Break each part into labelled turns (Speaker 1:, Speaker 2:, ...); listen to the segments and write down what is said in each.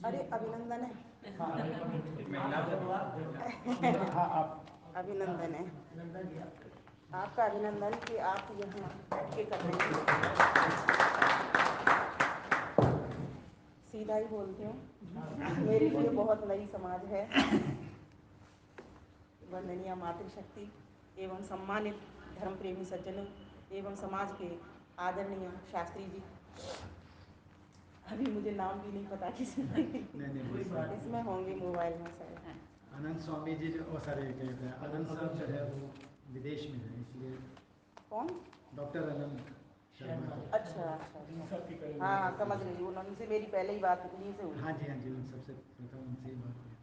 Speaker 1: अरे अभिनंदन है। अभिनंदन है आपका, अभिनंदन कि आप यहाँ के कर रहे हैं। सीधा ही बोलती हूँ, मेरे लिए बहुत नई समाज है। वंदनीय मातृशक्ति एवं सम्मानित धर्म प्रेमी सज्जनों एवं समाज के आदरणीय शास्त्री जी, अभी मुझे नाम भी नहीं पता किसी इसमें होंगे मोबाइल में शायद।
Speaker 2: आनंद स्वामी जी जो आनंद साहब जो है वो विदेश में है, इसलिए।
Speaker 1: कौन?
Speaker 2: डॉक्टर आनंद शर्मा।
Speaker 1: अच्छा अच्छा, हाँ समझ गई, उनसे मेरी पहले ही बात उन्हीं से हुई।
Speaker 2: हाँ जी हाँ जी, उन सबसे प्रथम उनसे ही बात हुई।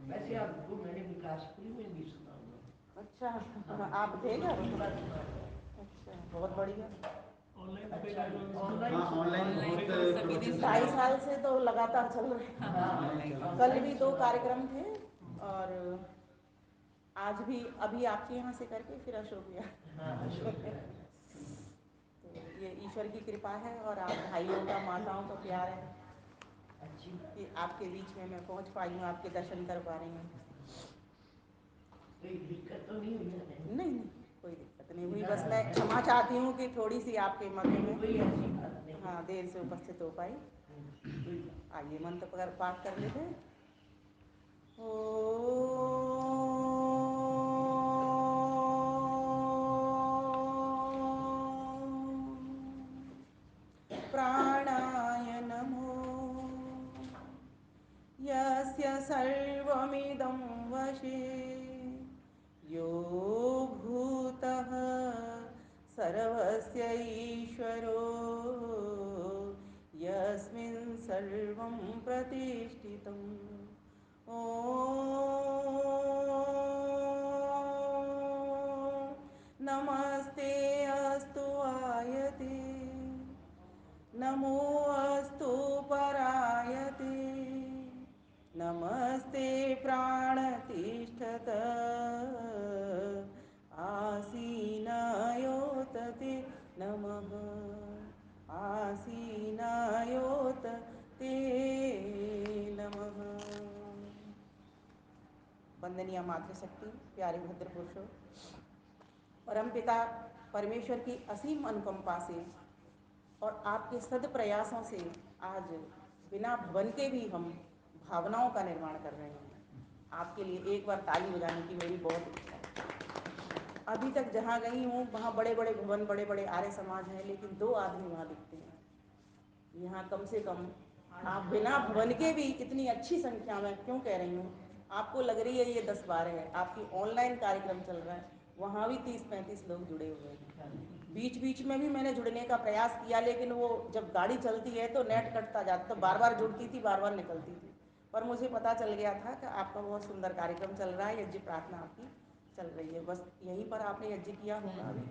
Speaker 3: वैसे आपको मैंने विकासपुरी में भी सुना हुआ।
Speaker 1: अच्छा, आप थे क्या? अच्छा, बहुत बढ़िया।
Speaker 2: ऑनलाइन
Speaker 1: 2.5 साल से तो लगातार चल रहे हैं। कल भी 2 कार्यक्रम थे और आज भी, अभी आपके यहाँ से करके फिर अशोक विहार। तो ये ईश्वर की कृपा है और आप भाइयों का, माताओं का प्यार है कि आपके बीच में मैं पहुँच पाई हूँ, आपके दर्शन कर पा रही हूँ।
Speaker 3: कोई दिक्कत तो नहीं हुई?
Speaker 1: नहीं, कोई दिक्कत नहीं हुई, बस मैं क्षमा चाहती हूँ कि थोड़ी सी आपके मध्य में हाँ देर से उपस्थित हो पाई। आइए मंत्र पर पाठ कर लेते हैं। प्राणाय नमो यस्य सर्वमिदं वशे यो भूतः सर्वस्य ईश्वरो यस्मिन् सर्वं प्रतिष्ठितम्। ॐ नमस्ते अस्तु आयते, नमो अस्तु परायते, नमस्ते प्राणतिष्ठत आसीनायोतते नमः, आसीनायोतते नमः। वंदनीय मातृशक्ति, प्यारे भद्र पुरुषों, परमपिता परमेश्वर की असीम अनुकंपा से और आपके सद प्रयासों से आज बिना भवन के भी हम भावनाओं का निर्माण कर रहे हैं। आपके लिए एक बार ताली बजाने की मेरी बहुत इच्छा है। अभी तक जहाँ गई हूँ वहाँ बड़े बड़े भवन, बड़े बड़े आर्य समाज हैं, लेकिन 2 आदमी वहाँ दिखते हैं। यहाँ कम से कम आप बिना भवन के भी इतनी अच्छी संख्या में, क्यों कह रही हूँ, आपको लग रही है ये 10-12 है, आपकी ऑनलाइन कार्यक्रम चल रहा है, वहाँ भी 30-35 लोग जुड़े हुए हैं। बीच बीच में भी मैंने जुड़ने का प्रयास किया, लेकिन वो जब गाड़ी चलती है तो नेट कटता जाता, तो बार बार जुड़ती थी, बार बार निकलती थी। पर मुझे पता चल गया था कि आपका बहुत सुंदर कार्यक्रम चल रहा है, यज्ञ प्रार्थना आपकी चल रही है, बस यहीं पर आपने यज्ञ किया होगा अभी,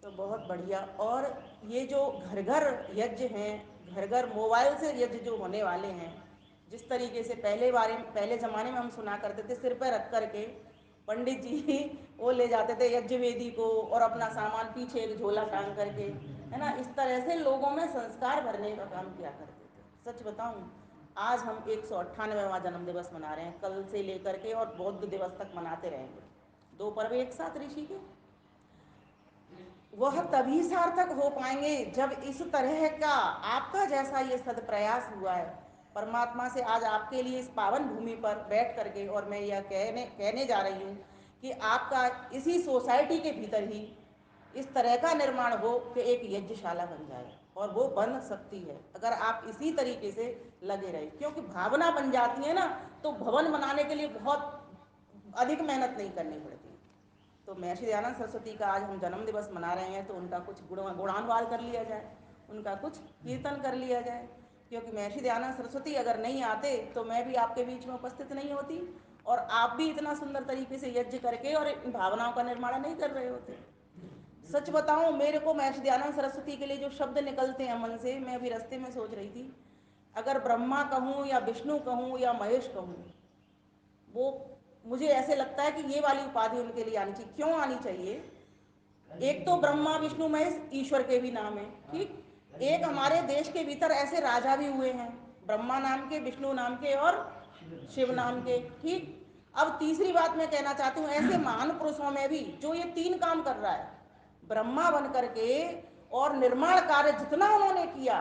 Speaker 1: तो बहुत बढ़िया। और ये जो घर घर यज्ञ हैं, घर घर मोबाइल से यज्ञ जो होने वाले हैं, जिस तरीके से पहले ज़माने में हम सुना करते थे, सिर पर रख करके पंडित जी वो ले जाते थे यज्ञ वेदी को और अपना सामान पीछे एक झोला टांग करके, है ना, इस तरह से लोगों में संस्कार भरने का काम किया करते थे। सच बताऊं, आज हम 198वां जन्म दिवस मना रहे हैं, कल से लेकर के और बौद्ध दिवस तक मनाते रहेंगे, 2 पर्व एक साथ ऋषि के। वह तभी सार्थक हो पाएंगे जब इस तरह का आपका जैसा ये सदप्रयास हुआ है। परमात्मा से आज आपके लिए इस पावन भूमि पर बैठ करके और मैं यह कहने जा रही हूँ कि आपका इसी सोसाइटी के भीतर ही इस तरह का निर्माण हो कि एक यज्ञशाला बन जाए, और वो बन सकती है अगर आप इसी तरीके से लगे रहे, क्योंकि भावना बन जाती है ना, तो भवन बनाने के लिए बहुत अधिक मेहनत नहीं करनी पड़ती। तो महर्षि दयानंद सरस्वती का आज हम जन्म दिवस मना रहे हैं, तो उनका कुछ गुणानुवाद कर लिया जाए, उनका कुछ कीर्तन कर लिया जाए, क्योंकि महर्षि दयानंद सरस्वती अगर नहीं आते तो मैं भी आपके बीच में उपस्थित नहीं होती, और आप भी इतना सुंदर तरीके से यज्ञ करके और इन भावनाओं का निर्माण नहीं कर रहे होते। सच बताऊं, मेरे को महर्षि दयानंद सरस्वती के लिए जो शब्द निकलते हैं मन से, मैं अभी रास्ते में सोच रही थी, अगर ब्रह्मा कहूँ या विष्णु कहूँ या महेश कहूँ, वो मुझे ऐसे लगता है कि ये वाली उपाधि उनके लिए आनी चाहिए। क्यों आनी चाहिए? एक तो ब्रह्मा विष्णु महेश ईश्वर के भी नाम है, ठीक। एक हमारे देश के भीतर ऐसे राजा भी हुए हैं, ब्रह्मा नाम के, विष्णु नाम के और शिव नाम के, ठीक। अब तीसरी बात मैं कहना चाहती हूँ, ऐसे महान पुरुषों में भी जो ये तीन काम कर रहा है, ब्रह्मा बन करके और निर्माण कार्य जितना उन्होंने किया,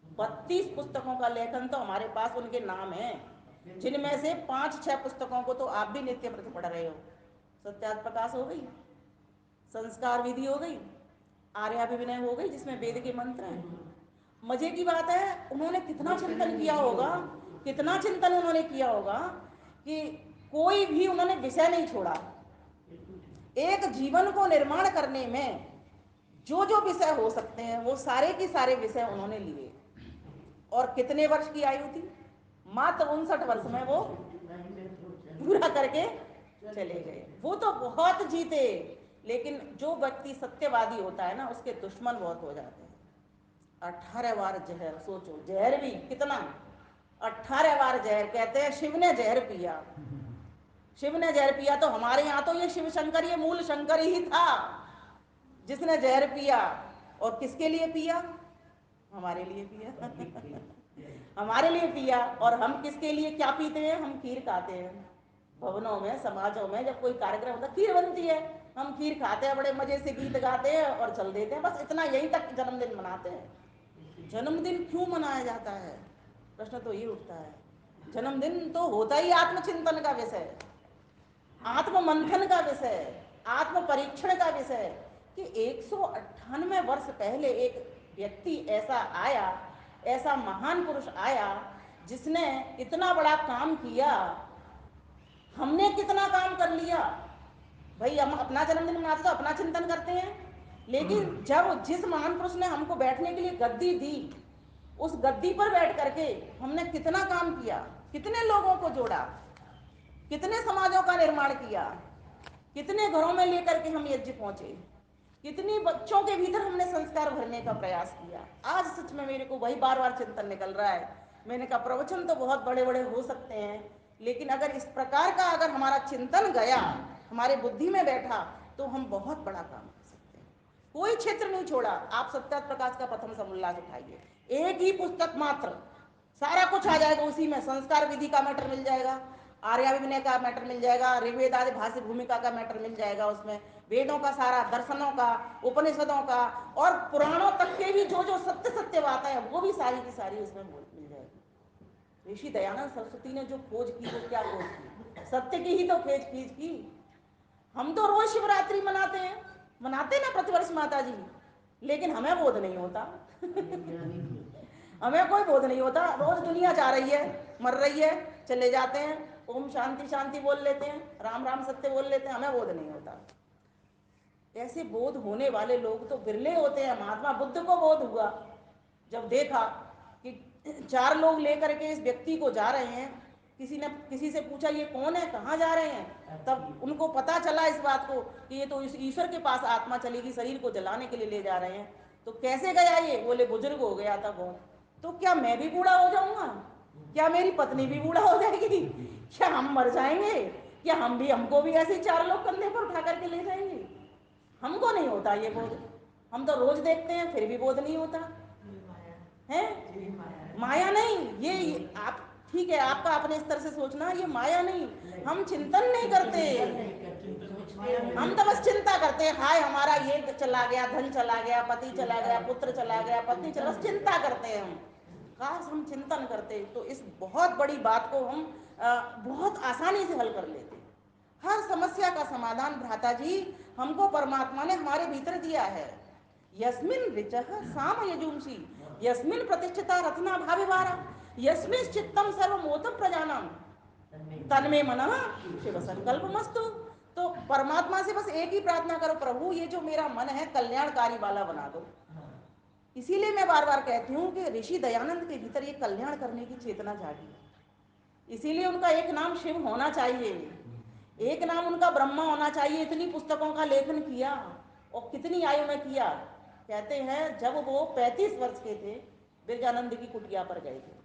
Speaker 1: 32 पुस्तकों का लेखन तो हमारे पास उनके नाम है, जिनमें से 5-6 पुस्तकों को तो आप भी नित्य प्रति पढ़ रहे हो। सत्यार्थ प्रकाश हो गई, संस्कार विधि हो गई, आर्याभिविनय हो गई, जिसमें वेद के मंत्र हैं। मजे की बात है, उन्होंने कितना चिंतन किया होगा, कितना चिंतन उन्होंने किया होगा कि कोई भी उन्होंने विषय नहीं छोड़ा। एक जीवन को निर्माण करने में जो जो विषय हो सकते हैं वो सारे के सारे विषय उन्होंने लिए। और कितने वर्ष की आयु थी? मात्र 59 वर्ष में वो पूरा करके चले गए। वो तो बहुत जीते, लेकिन जो व्यक्ति सत्यवादी होता है ना, उसके दुश्मन बहुत हो जाते हैं। 18 बार जहर, सोचो, जहर भी कितना, 18 बार जहर। कहते हैं शिव ने जहर पिया, शिव ने जहर पिया, तो हमारे यहाँ तो ये शिव शंकर, ये मूल शंकर ही था जिसने जहर पिया। और किसके लिए पिया? हमारे लिए पिया हमारे लिए पिया। और हम किसके लिए क्या पीते हैं? हम खीर खाते हैं। भवनों में, समाजों में जब कोई कार्यक्रम होता है, खीर बनती है, हम खीर खाते हैं, बड़े मजे से गीत गाते हैं और चल देते हैं, बस इतना, यहीं तक जन्मदिन मनाते हैं। जन्मदिन क्यों मनाया जाता है? प्रश्न तो ये उठता है। जन्मदिन तो होता ही आत्मचिंतन का विषय, आत्म मंथन का विषय, आत्म परीक्षण का विषय, कि 198 वर्ष पहले एक व्यक्ति ऐसा आया, ऐसा महान पुरुष आया जिसने इतना बड़ा काम किया। हमने कितना काम कर लिया भाई? हम अपना जन्मदिन मनाते तो अपना चिंतन करते हैं, लेकिन जब जिस महान पुरुष ने हमको बैठने के लिए गद्दी दी, उस गद्दी पर बैठ करके हमने कितना काम किया, कितने लोगों को जोड़ा, कितने समाजों का निर्माण किया, कितने घरों में लेकर के हम यज्ञ पहुंचे, कितनी बच्चों के भीतर हमने संस्कार भरने का प्रयास किया। आज सच में मेरे को वही बार बार चिंतन निकल रहा है। मैंने कहा प्रवचन तो बहुत बड़े बड़े हो सकते हैं, लेकिन अगर इस प्रकार का अगर हमारा चिंतन गया, हमारे बुद्धि में बैठा, तो हम बहुत बड़ा काम कर सकते हैं। कोई क्षेत्र नहीं छोड़ा। आप सत्यार्थ प्रकाश का प्रथम समोल्लास उठाइए, एक ही पुस्तक मात्र, सारा कुछ आ जाएगा उसी में। संस्कार विधि का मैटर मिल जाएगा, आर्याभिविनय का मैटर मिल जाएगा, ऋग्वेद आदि भाष्य भूमिका का मैटर मिल जाएगा उसमें, वेदों का सारा, दर्शनों का, उपनिषदों का और पुराणों तक के भी जो जो सत्य सत्य बातें हैं वो भी सारी की सारी उसमें मिल जाएगी। ऋषि दयानंद सरस्वती ने जो खोज की, वो क्या खोज की? सत्य की ही तो खोज की। हम तो रोज शिवरात्रि मनाते हैं, मनाते ना प्रतिवर्ष माता जी, लेकिन हमें बोध नहीं होता हमें कोई बोध नहीं होता। रोज दुनिया जा रही है, मर रही है, चले जाते हैं, ओम शांति शांति बोल लेते हैं, राम राम सत्य बोल लेते हैं, हमें बोध नहीं होता। ऐसे बोध होने वाले लोग तो बिरले होते हैं। महात्मा बुद्ध को बोध हुआ, जब देखा कि 4 लोग लेकर के इस व्यक्ति को जा रहे हैं। किसी ने किसी से पूछा ये कौन है, कहाँ जा रहे हैं? तब उनको पता चला इस बात को कि ये तो इस ईश्वर के पास आत्मा चलेगी, शरीर को जलाने के लिए ले जा रहे हैं। तो कैसे गया ये? बोले बुजुर्ग हो गया था बहुत। तो क्या मैं भी बूढ़ा हो जाऊंगा? क्या मेरी पत्नी भी बूढ़ा हो जाएगी? क्या हम मर जाएंगे? क्या हमको भी ऐसे 4 लोग कंधे पर उठा करके ले जाएंगे? हमको नहीं होता ये बोध। हम तो रोज देखते हैं, फिर भी बोध नहीं होता है। माया नहीं, ये आप ठीक है, आपका अपने स्तर से सोचना, ये माया नहीं। हम चिंतन नहीं करते, हम तो बस चिंता करते हैं, हाय हमारा ये चला गया, धन चला गया, पति चला गया, पुत्र चला गया, पत्नी चला, बस चिंता करते हैं हम। काश हम चिंतन करते तो इस बहुत बड़ी बात को हम बहुत आसानी से हल कर लेते। हर समस्या का समाधान भ्राता जी हमको परमात्मा ने हमारे भीतर दिया है। यस्मिन ऋचः साम यजुंसी, यस्मिन प्रतिष्ठिता रत्ना भाविवारा, यस्मिन चित्तम सर्वमोत प्रजानाम तन्मे मनः शिव संकल्पमस्तु। तो परमात्मा से बस एक ही प्रार्थना करो, प्रभु ये जो मेरा मन है कल्याणकारी वाला बना दो। इसीलिए मैं बार बार कहती हूँ कि ऋषि दयानंद के भीतर ये कल्याण करने की चेतना जागी। इसीलिए उनका एक नाम शिव होना चाहिए, एक नाम उनका ब्रह्मा होना चाहिए। इतनी पुस्तकों का लेखन किया, और कितनी आयु में किया? कहते हैं जब वो 35 वर्ष के थे बिरजानंद की कुटिया पर गए थे।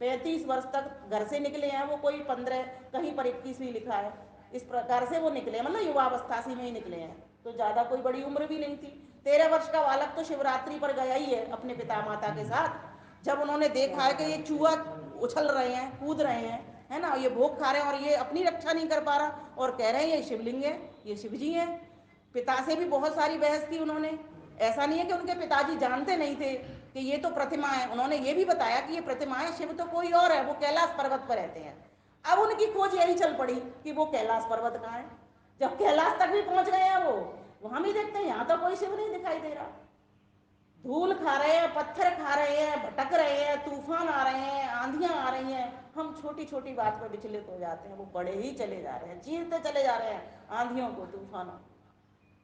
Speaker 1: 35 वर्ष तक घर से निकले हैं वो, कोई 15, कहीं पर 21 भी लिखा है, इस प्रकार से वो निकले, मतलब युवावस्था से में ही निकले हैं, तो ज़्यादा कोई बड़ी उम्र भी नहीं थी। 13 वर्ष का बालक तो शिवरात्रि पर गया ही है अपने पिता माता के साथ। जब उन्होंने देखा है कि ये चूहा उछल रहे हैं, कूद रहे हैं, है ना, ये भोग खा रहे हैं और ये अपनी रक्षा नहीं कर पा रहा और कह रहे हैं ये शिवलिंग है, ये शिवजी हैं। पिता से भी बहुत सारी बहस की उन्होंने। ऐसा नहीं है कि उनके पिताजी जानते नहीं थे कि ये तो प्रतिमा है, उन्होंने ये भी बताया कि ये प्रतिमा है, शिव तो कोई और है, वो कैलाश पर्वत पर रहते हैं। अब उनकी खोज यही चल पड़ी कि वो कैलाश पर्वत कहाँ है। जब कैलाश तक भी पहुंच गए हैं वो, वहां भी देखते हैं यहाँ तो कोई शिव नहीं दिखाई दे रहा। धूल खा रहे हैं, पत्थर खा रहे हैं, भटक रहे हैं, तूफान आ रहे हैं, आंधियां आ रही हैं, हम छोटी छोटी बात पर विचलित हो जाते हैं, वो बड़े ही चले जा रहे हैं, चीरते चले जा रहे हैं आंधियों को, तूफानों।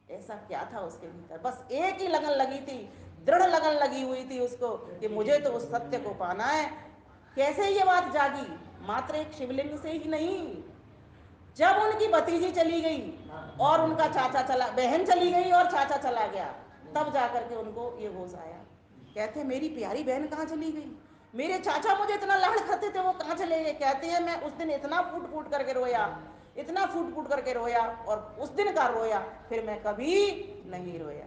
Speaker 1: ऐसा क्या था उसके भीतर? बस एक ही लगन लगी थी, दृढ़ लगन लगी हुई थी उसको कि मुझे तो उस सत्य को पाना है। कैसे ये बात जागी? मात्र एक शिवलिंग से ही नहीं, जब उनकी भतीजी चली गई और उनका चाचा चला, बहन चली गई और चाचा चला गया, तब जाकर के उनको ये होश आया। कहते हैं मेरी प्यारी बहन कहाँ चली गई, मेरे चाचा मुझे इतना लाड़ करते थे वो कहाँ चले गए। कहते हैं मैं उस दिन इतना फूट फूट करके रोया, इतना फूट फूट करके रोया, और उस दिन का रोया, फिर मैं कभी नहीं रोया।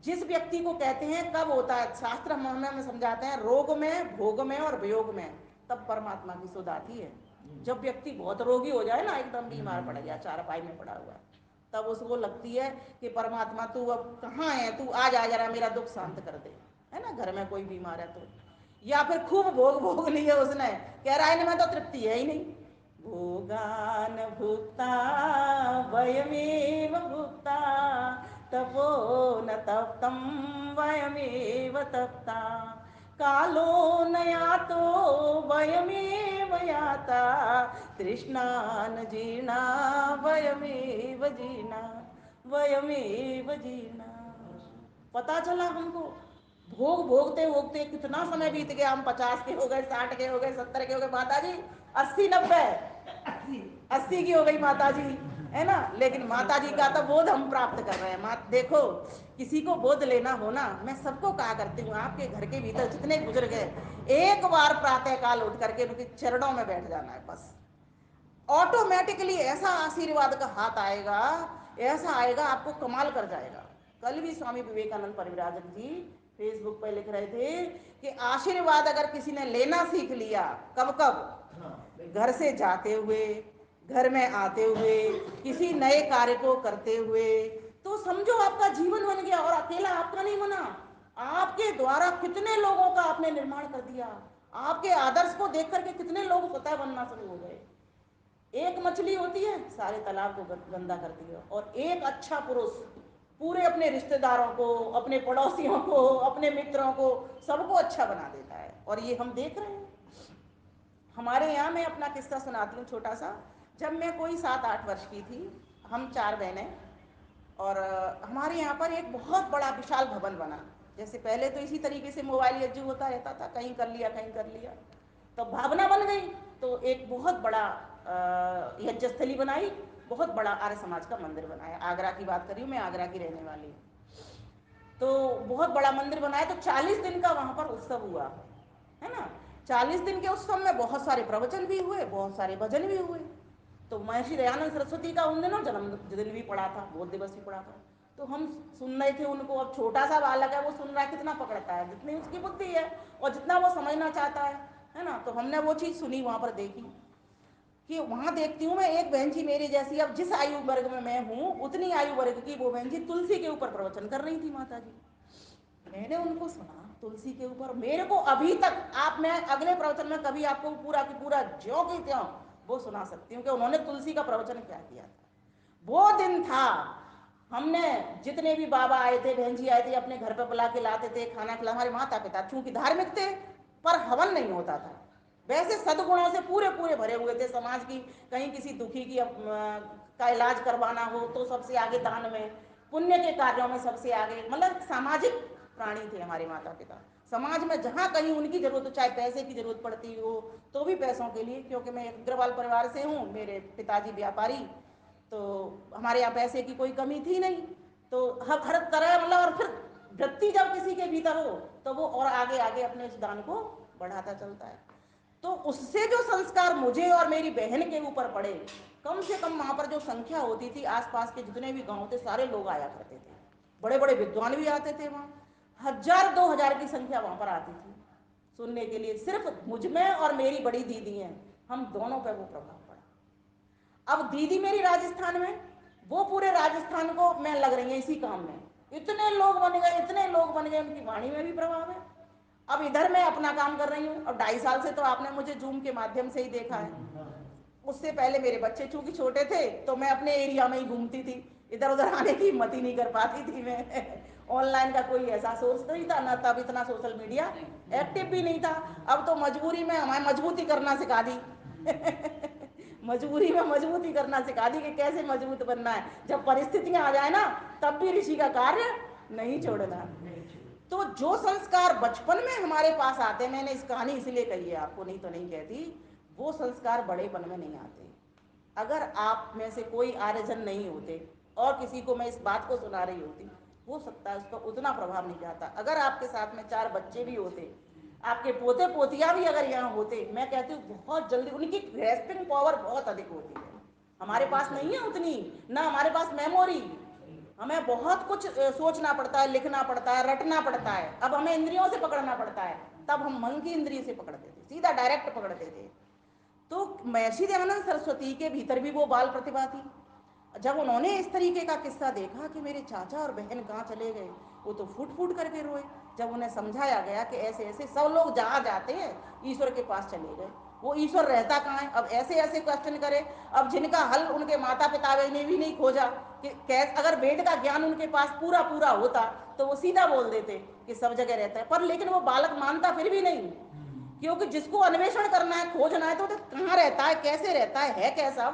Speaker 1: जिस व्यक्ति को कहते हैं कब होता है, शास्त्र हमें समझाते हैं, रोग में, भोग में और वियोग में तब परमात्मा की सुध आती है। जब व्यक्ति बहुत रोगी हो जाए ना, एकदम बीमार पड़ गया, चारपाई में पड़ा हुआ, तब उसको लगती है कि परमात्मा तू अब कहाँ है, तू आज आ जरा मेरा दुख शांत कर दे, है ना, घर में कोई बीमार है तो। या फिर खूब भोग भोग लिए उसने, कह रहा है इनमें तो तृप्ति है ही नहीं। भोगान भुक्ता वयमेव भुक्ता तपो न तप्तं वयमेव तप्ता कालो न यातो वयमेव याता तृष्णान जीर्णा वयमेव जीर्णा वयमेव जीर्णा। पता चला हमको, भोग भोगते भोगते कितना समय बीत गया, हम 50 के हो गए, 60 के हो गए, 70 के हो गए, माता जी 80 90 80 की हो गई माता जी, है ना। लेकिन माता जी का तो बोध हम प्राप्त कर रहे हैं। माँ देखो, किसी को बोध लेना हो ना, मैं सबको कहा करती हूँ, आपके घर के भीतर जितने बुजुर्ग हैं, एक बार प्रातः काल उठ करके उनके चरणों में बैठ जाना है, बस ऑटोमेटिकली ऐसा आशीर्वाद का हाथ आएगा, ऐसा आएगा, आपको कमाल कर जाएगा। कल भी स्वामी विवेकानंद परिव्राजक जी फेसबुक पर लिख रहे थे कि आशीर्वाद अगर किसी ने लेना सीख लिया, कब कब, घर से जाते हुए, घर में आते हुए, किसी नए कार्य को करते हुए, तो समझो आपका जीवन बन गया। और अकेला आपका नहीं बना, आपके द्वारा कितने लोगों का आपने निर्माण कर दिया। आपके आदर्श को देख करके कितने लोग स्वतः बनना शुरू हो गए। एक मछली होती है सारे तालाब को गंदा करती है, और एक अच्छा पुरुष पूरे अपने रिश्तेदारों को, अपने पड़ोसियों को, अपने मित्रों को, सबको अच्छा बना देता है। और ये हम देख रहे हैं हमारे यहाँ। मैं अपना किस्सा सुनाती हूँ छोटा सा। जब मैं कोई 7-8 वर्ष की थी, हम 4 बहनें, और हमारे यहाँ पर एक बहुत बड़ा विशाल भवन बना। जैसे पहले तो इसी तरीके से मोबाइल यज्ञ होता रहता था, कहीं कर लिया कहीं कर लिया, तो भावना बन गई। तो एक बहुत बड़ा यज्ञस्थली बनाई, बहुत बड़ा आर्य समाज का मंदिर बनाया। आगरा की बात कर रही हूँ मैं, आगरा की रहने वाली हूँ। तो बहुत बड़ा मंदिर बनाया, तो 40 दिन का वहाँ पर उत्सव हुआ, है ना। 40 दिन के उत्सव में बहुत सारे प्रवचन भी हुए, बहुत सारे भजन भी हुए। तो महर्षि दयानंद सरस्वती का उन दिनों जन्मदिन भी पड़ा था, बोध दिवस भी पड़ा था। तो हम सुन रहे थे उनको। अब छोटा सा बालक है, वो सुन रहा है, कितना पकड़ता है, जितनी उसकी बुद्धि है और जितना वो समझना चाहता है ना। तो हमने वो चीज़ सुनी, वहाँ पर देखी कि वहाँ देखती हूँ मैं, एक बहन जी मेरी जैसी, अब जिस आयु वर्ग में मैं हूँ उतनी आयु वर्ग की वो बहन जी तुलसी के ऊपर प्रवचन कर रही थी माता जी। मैंने उनको सुना तुलसी के ऊपर। मेरे को अभी तक, आप, मैं अगले प्रवचन में कभी आपको पूरा की पूरा ज्यों की त्यों वो सुना सकती हूँ कि उन्होंने तुलसी का प्रवचन क्या किया था। वो दिन था, हमने जितने भी बाबा आए थे, बहन जी आए थे, अपने घर पर बुला के लाते थे, खाना खिला। हमारे माता पिता चूंकि धार्मिक थे, पर हवन नहीं होता था। वैसे सद्गुणों से पूरे पूरे भरे हुए थे। समाज की कहीं किसी दुखी की का इलाज करवाना हो तो सबसे आगे दान में, पुण्य के कार्यों में सबसे आगे, मतलब सामाजिक प्राणी थे हमारे माता पिता। समाज में जहाँ कहीं उनकी जरूरत हो, चाहे पैसे की जरूरत पड़ती हो तो भी पैसों के लिए, क्योंकि मैं एक अग्रवाल परिवार से हूँ, मेरे पिताजी व्यापारी, तो हमारे यहाँ पैसे की कोई कमी थी नहीं, तो हर तरह मतलब, और फिर वृत्ति जब किसी के भीतर हो तो वो और आगे आगे अपने उस दान को बढ़ाता चलता है। तो उससे जो संस्कार मुझे और मेरी बहन के ऊपर पड़े, कम से कम वहाँ पर जो संख्या होती थी, आसपास के जितने भी गांव थे सारे लोग आया करते थे, बड़े बड़े विद्वान भी आते थे वहाँ, 1000-2000 की संख्या वहाँ पर आती थी सुनने के लिए। सिर्फ मुझ में और मेरी बड़ी दीदी हैं, हम दोनों पे वो प्रभाव पड़ा। अब दीदी मेरी राजस्थान में, वो पूरे राजस्थान को में लग रही है इसी काम में, इतने लोग बन गए, इतने लोग बन गए, उनकी वाणी में भी प्रभाव है। अब इधर मैं अपना काम कर रही हूँ, अब 2.5 साल से तो आपने मुझे जूम के माध्यम से ही देखा है। उससे पहले मेरे बच्चे चूंकि छोटे थे तो मैं अपने एरिया में ही घूमती थी, इधर उधर आने की हिम्मत ही नहीं कर पाती थी मैं। ऑनलाइन का कोई ऐसा सोर्स नहीं था ना, तब इतना सोशल मीडिया एक्टिव भी नहीं था। अब तो मजबूरी में हमें मजबूती करना सिखा दी। मजबूरी में मजबूती करना सिखा दी कि कैसे मजबूत बनना है, जब परिस्थितियां आ जाए ना तब भी ऋषि का कार्य नहीं छोड़ना। तो जो संस्कार बचपन में हमारे पास आते, मैंने इस कहानी इसलिए कही है आपको, नहीं तो नहीं कहती, वो संस्कार बड़ेपन में नहीं आते। अगर आप में से कोई आर्यजन नहीं होते और किसी को मैं इस बात को सुना रही होती, हो सकता है उसका उतना प्रभाव नहीं जाता। अगर आपके साथ में 4 बच्चे भी होते, आपके पोते पोतिया भी अगर यहाँ होते, मैं कहती हूँ बहुत जल्दी उनकी ग्रेस्पिंग पावर बहुत अधिक होती है। हमारे पास नहीं है उतनी, ना हमारे पास मेमोरी, हमें बहुत कुछ सोचना पड़ता है, लिखना पड़ता है, रटना पड़ता है। अब हमें इंद्रियों से पकड़ना पड़ता है, तब हम मन की इंद्रिय से पकड़ते थे, सीधा डायरेक्ट पकड़ते थे। तो महर्षि दयानंद सरस्वती के भीतर भी वो बाल प्रतिभा थी। जब उन्होंने इस तरीके का किस्सा देखा कि मेरे चाचा और बहन कहाँ चले गए, वो तो फूट फूट करके रोए। जब उन्हें समझाया गया कि ऐसे ऐसे सब लोग जहाँ जाते हैं ईश्वर के पास चले गए, वो ईश्वर रहता कहाँ है। अब ऐसे ऐसे क्वेश्चन करे, अब जिनका हल उनके माता पिता ने भी नहीं खोजा कि कैसे, अगर वेद का ज्ञान उनके पास पूरा पूरा होता तो वो सीधा बोल देते कि सब जगह रहता है। पर लेकिन वो बालक मानता फिर भी नहीं, क्योंकि जिसको अन्वेषण करना है, खोजना है, तो कहाँ रहता है, कैसे रहता है कैसा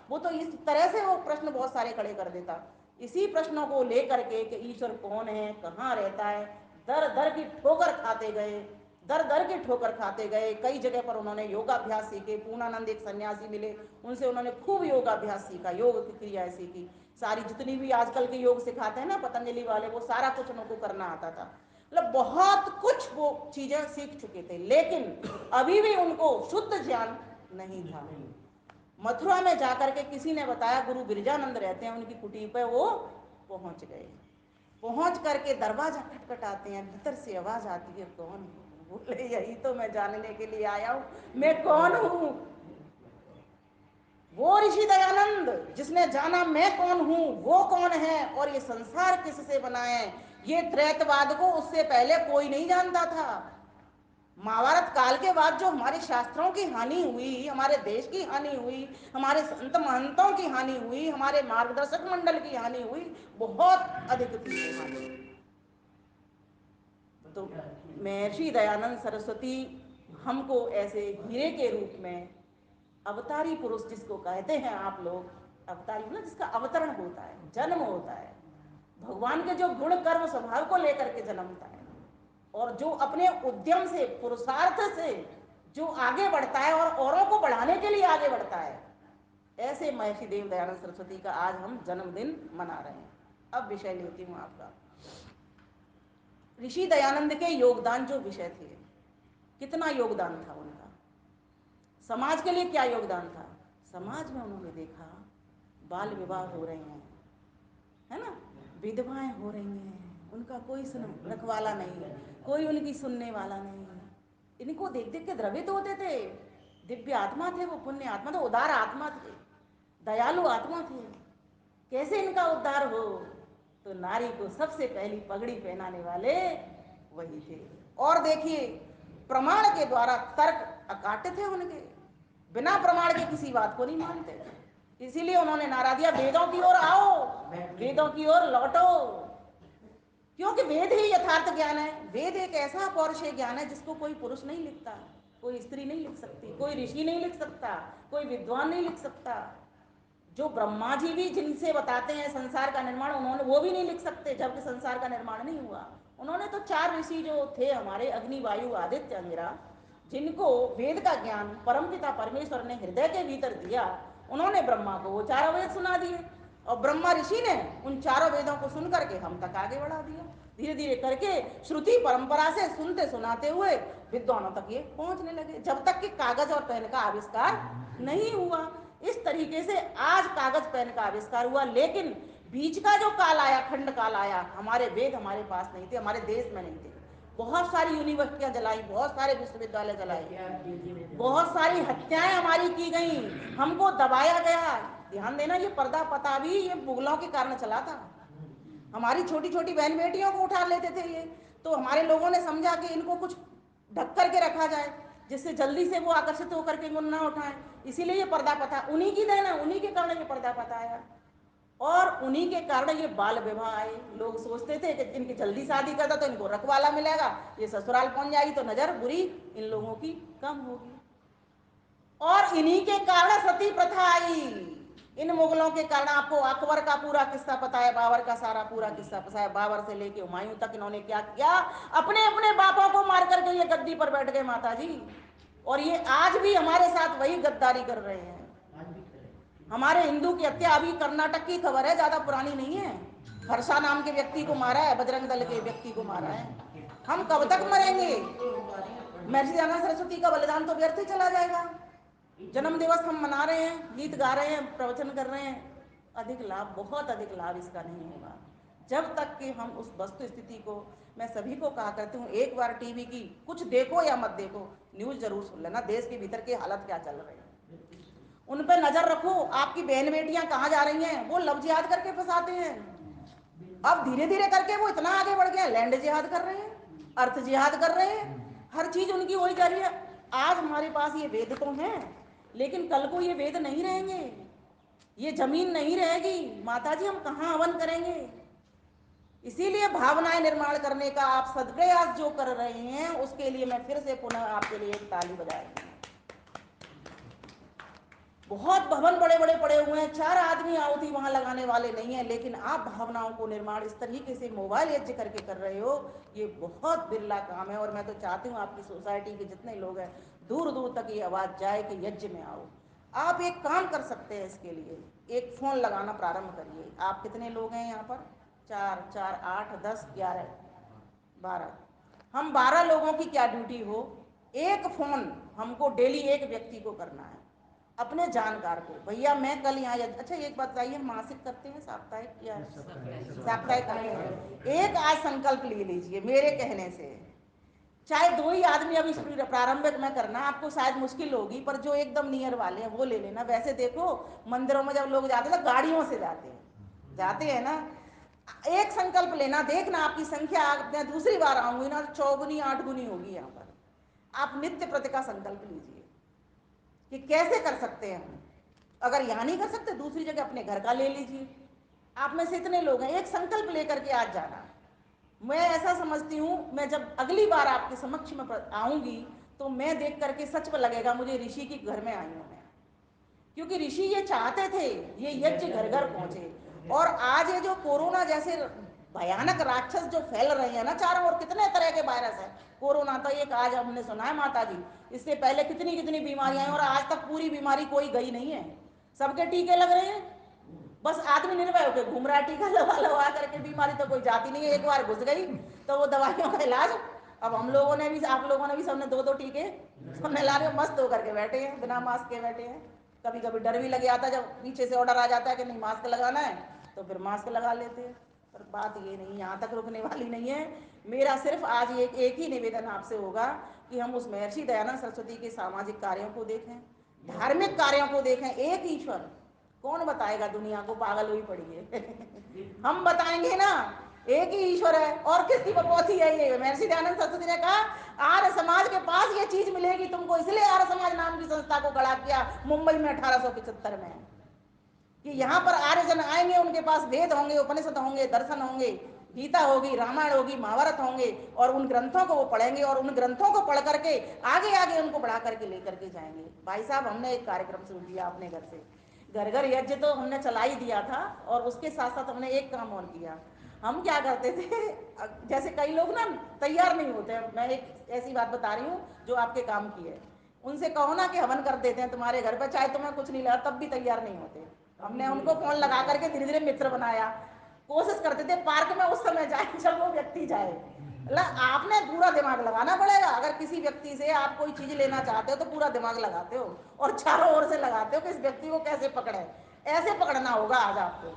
Speaker 1: वो तो इस तरह से वो प्रश्न बहुत सारे खड़े कर देता। इसी प्रश्नों को लेकर के कि ईश्वर कौन है, कहाँ रहता है, दर दर की ठोकर खाते गए, दर दर की ठोकर खाते गए। कई जगह पर उन्होंने योगाभ्यास सीखे। पूर्णानंद एक सन्यासी मिले, उनसे उन्होंने खूब योगाभ्यास सीखा, योग की क्रियाएं सीखी। सारी जितनी भी आजकल के योग सिखाते हैं ना पतंजलि वाले, वो सारा कुछ उनको करना आता था। मतलब बहुत कुछ वो चीजें सीख चुके थे, लेकिन अभी भी उनको शुद्ध ज्ञान नहीं था। मथुरा में जाकर के किसी ने बताया गुरु गिरिजानंद रहते हैं, उनकी कुटी पे वो पहुंच गए। पहुंच करके दरवाजा खटखटाते हैं, भीतर से आवाज आती है, कौन? बोले यही तो मैं जानने के लिए आया हूं, मैं कौन हूं। वो ऋषि दयानंद जिसने जाना मैं कौन हूं, वो कौन है और ये संसार किससे बना है, ये त्रैतवाद को उससे पहले कोई नहीं जानता था। महाभारत काल के बाद जो हमारे शास्त्रों की हानि हुई, हमारे देश की हानि हुई, हमारे संत महंतों की हानि हुई, हमारे मार्गदर्शक मंडल की हानि हुई, बहुत अधिक थी वो हानि। तो महर्षि दयानंद सरस्वती हमको ऐसे हीरे के रूप में, अवतारी पुरुष जिसको कहते हैं आप लोग, अवतारी मतलब जिसका अवतरण होता है, जन्म होता है, भगवान के जो गुण कर्म स्वभाव को लेकर के जन्मता है, और जो अपने उद्यम से, पुरुषार्थ से जो आगे बढ़ता है और औरों को बढ़ाने के लिए आगे बढ़ता है, ऐसे महर्षि देव दयानंद सरस्वती का आज हम जन्मदिन मना रहे हैं। अब विषय लेती हूँ आपका। ऋषि दयानंद के योगदान जो विषय थे, कितना योगदान था उनका, समाज के लिए क्या योगदान था। समाज में उन्होंने देखा बाल विवाह हो रहे हैं, है ना, विधवाएं हो रही हैं, उनका कोई रखवाला नहीं है, कोई उनकी सुनने वाला नहीं है। इनको देख देख के द्रवित होते थे। दिव्य आत्मा थे वो, पुण्य आत्मा, तो उदार आत्मा थे, दयालु आत्मा थे। कैसे इनका उद्धार हो, तो नारी को सबसे पहली पगड़ी पहनाने वाले वही थे। और देखिए प्रमाण के द्वारा तर्क अकाट्य थे उनके, बिना प्रमाण के किसी बात को नहीं मानते थे। इसीलिए उन्होंने नारा दिया, वेदों की ओर आओ, वेदों की ओर लौटो, क्योंकि वेद ही यथार्थ ज्ञान है। वेद एक ऐसा पौरुषेय ज्ञान है जिसको कोई पुरुष नहीं लिखता, कोई स्त्री नहीं लिख सकती, कोई ऋषि नहीं लिख सकता, कोई विद्वान नहीं लिख सकता। जो ब्रह्मा जी भी जिनसे बताते हैं संसार का निर्माण, उन्होंने वो भी नहीं लिख सकते जबकि संसार का निर्माण नहीं हुआ। उन्होंने तो 4 ऋषि जो थे हमारे, अग्नि वायु आदित्य अंगिरा, जिनको वेद का ज्ञान परमपिता परमेश्वर ने हृदय के भीतर दिया, उन्होंने ब्रह्मा को वो चारों वेद सुना दिए और ब्रह्मा ऋषि ने उन चारों वेदों को सुन करके हम तक आगे बढ़ा दिया। धीरे धीरे करके श्रुति परंपरा से सुनते सुनाते हुए विद्वानों तक ये पहुंचने लगे, जब तक कि कागज और पेन का आविष्कार नहीं हुआ। इस तरीके से आज कागज पेन का आविष्कार हुआ, लेकिन बीच का जो काल आया, खंड काल आया, हमारे वेद हमारे पास नहीं थे, हमारे देश में नहीं थे। बहुत सारी यूनिवर्सिटियां जलाई, बहुत सारे विश्वविद्यालय जलाए, बहुत सारी हत्याएं हमारी की गई, हमको दबाया गया। ध्यान देना, ये पर्दा पता भी ये मुगलों के कारण चला था। हमारी छोटी छोटी बहन बेटियों को उठा लेते थे ये, तो हमारे लोगों ने समझा कि इनको कुछ ढक करके रखा जाए जिससे जल्दी से वो आकर्षित होकर के ना उठाएं, इसीलिए ये पर्दा पता उन्हीं की देना, उन्हीं के कारण ये पर्दा पता आया और उन्हीं के कारण ये बाल विवाह आए। लोग सोचते थे कि इनकी जल्दी शादी करता तो इनको रखवाला मिलेगा, ये ससुराल पहुंच जाएगी तो नजर बुरी इन लोगों की कम होगी। और इन्हीं के कारण सती प्रथा आई, इन मुगलों के कारण। आपको अकबर का पूरा किस्सा पता है, बाबर का सारा पूरा किस्सा पता है, बाबर से लेके हुमायूं तक इन्होंने क्या किया, अपने अपने बापों को मार करके ये गद्दी पर बैठ गए माता जी। और ये आज भी हमारे साथ वही गद्दारी कर रहे हैं। हमारे हिंदू की हत्या अभी कर्नाटक की खबर है, ज्यादा पुरानी नहीं है, हर्षा नाम के व्यक्ति को मारा है, बजरंग दल के व्यक्ति को मारा है। हम कब तक मरेंगे? महर्षि दयानंद सरस्वती का बलिदान तो व्यर्थ ही चला जाएगा। जन्म दिवस हम मना रहे हैं, गीत गा रहे हैं, प्रवचन कर रहे हैं, अधिक लाभ, बहुत अधिक लाभ इसका नहीं होगा जब तक कि हम उस वस्तु स्थिति को, मैं सभी को कहा करती हूँ, एक बार टीवी की कुछ देखो या मत देखो, न्यूज जरूर सुन लेना, देश के भीतर की हालत क्या चल रही है, उन पर नजर रखो। आपकी बहन बेटियां कहाँ जा रही हैं, वो लव जिहाद करके फंसाते हैं। अब धीरे धीरे करके वो इतना आगे बढ़ गया, लैंड जिहाद कर रहे हैं, अर्थ जिहाद कर रहे हैं, हर चीज उनकी वही जा रही है। आज हमारे पास ये वेद तो हैं, लेकिन कल को ये वेद नहीं रहेंगे, ये जमीन नहीं रहेगी, माता जी हम कहाँ हवन करेंगे? इसीलिए भावनाएं निर्माण करने का आप सदप्रयास जो कर रहे हैं, उसके लिए मैं फिर से पुनः आपके लिए एक ताली बजाऊंगी। बहुत भवन बड़े बड़े पड़े हुए हैं, 4 आदमी आहुति वहां लगाने वाले नहीं है, लेकिन आप भावनाओं को निर्माण इस तरीके से मोबाइल यज्ञ करके कर रहे हो, ये बहुत बिरला काम है। और मैं तो चाहती हूँ आपकी सोसाइटी के जितने लोग हैं, दूर दूर तक ये आवाज जाए कि यज्ञ में आओ। आप एक काम कर सकते हैं, इसके लिए एक फोन लगाना प्रारंभ करिए। आप कितने लोग हैं यहाँ पर? 4 4 8 10 11 12, हम 12 लोगों की क्या ड्यूटी हो, एक फोन हमको डेली एक व्यक्ति को करना है, अपने जानकार को, भैया मैं कल यहाँ। अच्छा एक बात बताइए, मासिक करते हैं साप्ताहिक या साप्ताहिक करते हैं? एक आज संकल्प ले लीजिए मेरे कहने से, चाहे 2 ही आदमी अभी प्रारंभिक में करना, आपको शायद मुश्किल होगी, पर जो एकदम नियर वाले हैं वो ले लेना। वैसे देखो मंदिरों में जब लोग जाते हैं तो गाड़ियों से जाते हैं ना। एक संकल्प लेना, देखना आपकी संख्या, मैं दूसरी बार आऊंगी ना, 4 गुनी 8 गुनी होगी यहाँ पर। आप नित्य प्रति का संकल्प लीजिए कि कैसे कर सकते हैं हम। अगर यहाँ नहीं कर सकते, दूसरी जगह अपने घर का ले लीजिए। आप में से इतने लोग हैं, एक संकल्प लेकर के आज जाना। मैं ऐसा समझती हूँ, मैं जब अगली बार आपके समक्ष में आऊंगी तो मैं देख करके सच में लगेगा मुझे ऋषि के घर में आई हूँ मैं, क्योंकि ऋषि ये चाहते थे ये यज्ञ घर घर पहुंचे। और आज ये जो कोरोना जैसे भयानक राक्षस जो फैल रहे हैं ना चारों ओर, कितने तरह के वायरस है। कोरोना तो एक आज हमने सुना है माता जी, इससे पहले कितनी कितनी बीमारियां हैं, और आज तक पूरी बीमारी कोई गई नहीं है, सबके टीके लग रहे हैं। बस आदमी निर्भय होकर घूम रहा है, टीका लगा करके, बीमारी तो कोई जाती नहीं है, एक बार घुस गई तो वो दवाइयों का इलाज। अब हम लोगों ने भी, आप लोगों ने भी, सबने 2 टीके सबने ला रहे, मस्त होकर के बैठे हैं, बिना मास्क के बैठे हैं। कभी कभी डर भी लग जाता है, जब पीछे से ऑर्डर आ जाता है कि नहीं मास्क लगाना है, तो फिर मास्क लगा लेते हैं। पर बात ये नहीं, यहाँ तक रुकने वाली नहीं है। मेरा सिर्फ आज एक ही निवेदन आपसे होगा कि हम उस महर्षि दयानंद सरस्वती के सामाजिक कार्यों को देखें, धार्मिक कार्यों को देखें। एक ईश्वर कौन बताएगा दुनिया को, पागल हुई पड़ी है हम बताएंगे ना, एक ही ईश्वर है, और किसकी बकौती है ये? महर्षि दयानंद सरस्वती ने कहा आर्य समाज के पास ये चीज मिलेगी तुमको, इसलिए आर्य समाज नाम की संस्था को खड़ा किया मुंबई में 1875 में, कि यहाँ पर आर्यजन आएंगे, उनके पास वेद होंगे, उपनिषद होंगे, दर्शन होंगे, गीता होगी, रामायण होगी, महाभारत होंगे, और उन ग्रंथों को वो पढ़ेंगे, और उन ग्रंथों को पढ़ करके आगे आगे उनको बढ़ा करके लेकर के जाएंगे। भाई साहब, हमने एक कार्यक्रम शुरू किया अपने घर से, घर घर यज्ञ तो हमने चला ही दिया था, और उसके साथ साथ हमने एक काम और किया। हम क्या करते थे, जैसे कई लोग ना तैयार नहीं होते, मैं एक ऐसी बात बता रही हूँ जो आपके काम की है, उनसे कहो ना कि हवन कर देते हैं तुम्हारे घर पे, चाहे तुम्हें कुछ नहीं लगा तब भी तैयार नहीं होते। हमने उनको फोन लगा करके धीरे धीरे मित्र बनाया, कोशिश करते थे पार्क में उस समय जाए जब वो व्यक्ति जाए। आपने पूरा दिमाग लगाना पड़ेगा। अगर किसी व्यक्ति से आप कोई चीज लेना चाहते हो तो पूरा दिमाग लगाते हो और चारों ओर से लगाते हो कि इस व्यक्ति को कैसे पकड़े। ऐसे पकड़ना होगा आज आपको,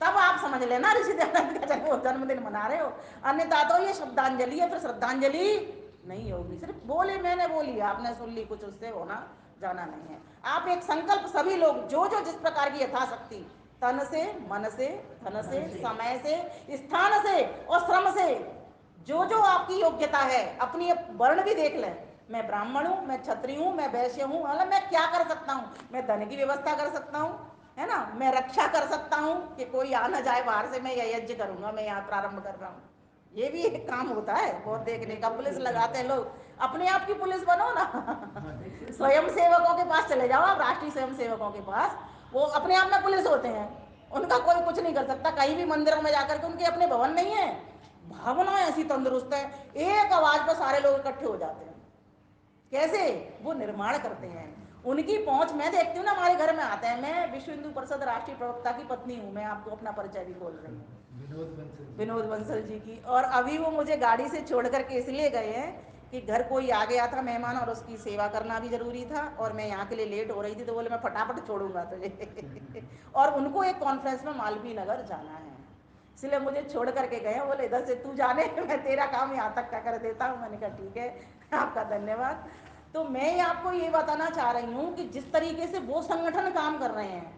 Speaker 1: तब आप समझ लेना ऋषि दयानंद का जन्मदिन मना रहे हो। अन्यथा तो ये शब्दांजलि है, फिर श्रद्धांजलि नहीं होगी। सिर्फ बोले, मैंने बोली, आपने सुन ली, कुछ उससे होना जाना नहीं है। आप एक संकल्प सभी लोग जो जो जिस प्रकार की यथाशक्ति, तन से, मन से, धन से, समय से, स्थान से और श्रम से, जो जो आपकी योग्यता है, अपनी वर्ण भी देख लें। मैं ब्राह्मण हूँ, मैं क्षत्रिय हूँ, मैं वैश्य हूँ, मतलब मैं क्या कर सकता हूँ। मैं धन की व्यवस्था कर सकता हूँ, है ना, मैं रक्षा कर सकता हूँ कि कोई आ ना जाए बाहर से, मैं यह यज्ञ करूंगा, मैं यहाँ प्रारंभ कर रहा हूँ। ये भी एक काम होता है बहुत देखने का। पुलिस लगाते हैं लोग, अपने आप की पुलिस बनो ना। स्वयं सेवकों के पास चले जाओ आप, राष्ट्रीय स्वयं सेवकों के पास, वो अपने आप में पुलिस होते हैं। उनका कोई कुछ नहीं कर सकता। कहीं भी मंदिरों में जाकर के, उनके अपने भवन नहीं है, भावना ऐसी तंदुरुस्त है, एक आवाज पर सारे लोग इकट्ठे हो जाते हैं। कैसे वो निर्माण करते हैं, उनकी पहुंच मैं देखती हूँ ना। हमारे घर में आते हैं, मैं विश्व हिंदू परिषद राष्ट्रीय प्रवक्ता की पत्नी हूँ, मैं आपको अपना परिचय भी खोल रही हूँ, विनोद बंसल जी की। और अभी वो मुझे गाड़ी से छोड़ करके इसलिए गए हैं कि घर कोई आ गया था मेहमान और उसकी सेवा करना भी जरूरी था, और मैं यहाँ के लिए लेट हो रही थी, तो बोले मैं फटाफट छोड़ूंगा तुझे। और उनको एक कॉन्फ्रेंस में मालवीय नगर जाना है, इसलिए मुझे छोड़ करके गए। बोले इधर से तू जाने, मैं तेरा काम यहाँ तक का कर देता हूँ। मैंने कहा ठीक है, आपका धन्यवाद। तो मैं आपको ये बताना चाह रही हूँ कि जिस तरीके से वो संगठन काम कर रहे हैं,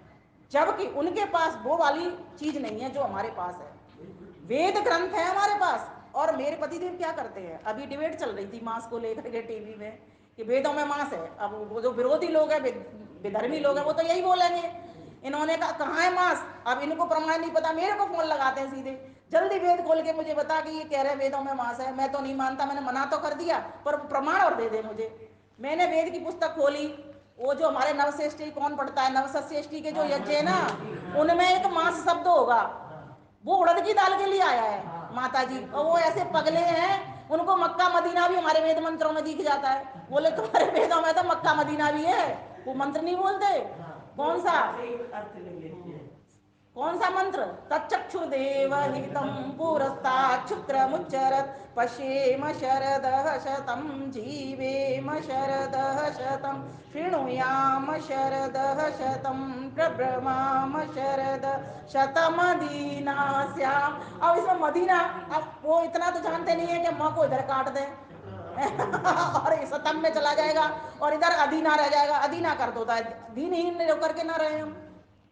Speaker 1: जबकि उनके पास वो वाली चीज नहीं है जो हमारे पास है। वेद ग्रंथ है हमारे पास। और मेरे पतिदेव क्या करते हैं, अभी डिबेट चल रही थी मांस को लेकर के टीवी में कि वेदों में मांस है। अब वो जो विरोधी लोग हैं, विधर्मी लोग हैं, वो तो यही बोलेंगे। इन्होंने कहा कहाँ है मांस, अब इनको प्रमाण नहीं पता, मेरे को फोन लगाते हैं सीधे, जल्दी वेद खोल के मुझे बता कि ये कह रहे हैं वेदों में मांस है। मैं तो नहीं मानता, मैंने मना तो कर दिया, पर प्रमाण और दे दे मुझे। मैंने वेद की पुस्तक खोली, वो जो हमारे नवश्रेष्ठी कौन पढ़ता है, नवश्रेष्ठी के जो यज्ञ है ना, उनमें एक मांस शब्द होगा, वो उड़द की दाल के लिए आया है माता जी। और वो ऐसे पगले हैं, उनको मक्का मदीना भी हमारे वेद मंत्रों में दिख जाता है। बोले तुम्हारे वेदों में तो मक्का मदीना भी है, वो मंत्र नहीं बोलते। कौन सा, कौन सा मंत्र, तच्चक्षुर्देव हितं पुरस्तात् क्षुद्रमुच्चरत् पश्येम शरदः शतं जीवेम शरदः शतं शृणुयाम शरदः शतं प्रभ्रमाम शरद शतमदीना स्याम। अब इसमें मदीना, अब वो इतना तो जानते नहीं है कि माँ को इधर काट दें और शतम में चला जाएगा और इधर अदीना रह जाएगा। अदीना कर दो, दीनहीन होकर के ना रहे हम,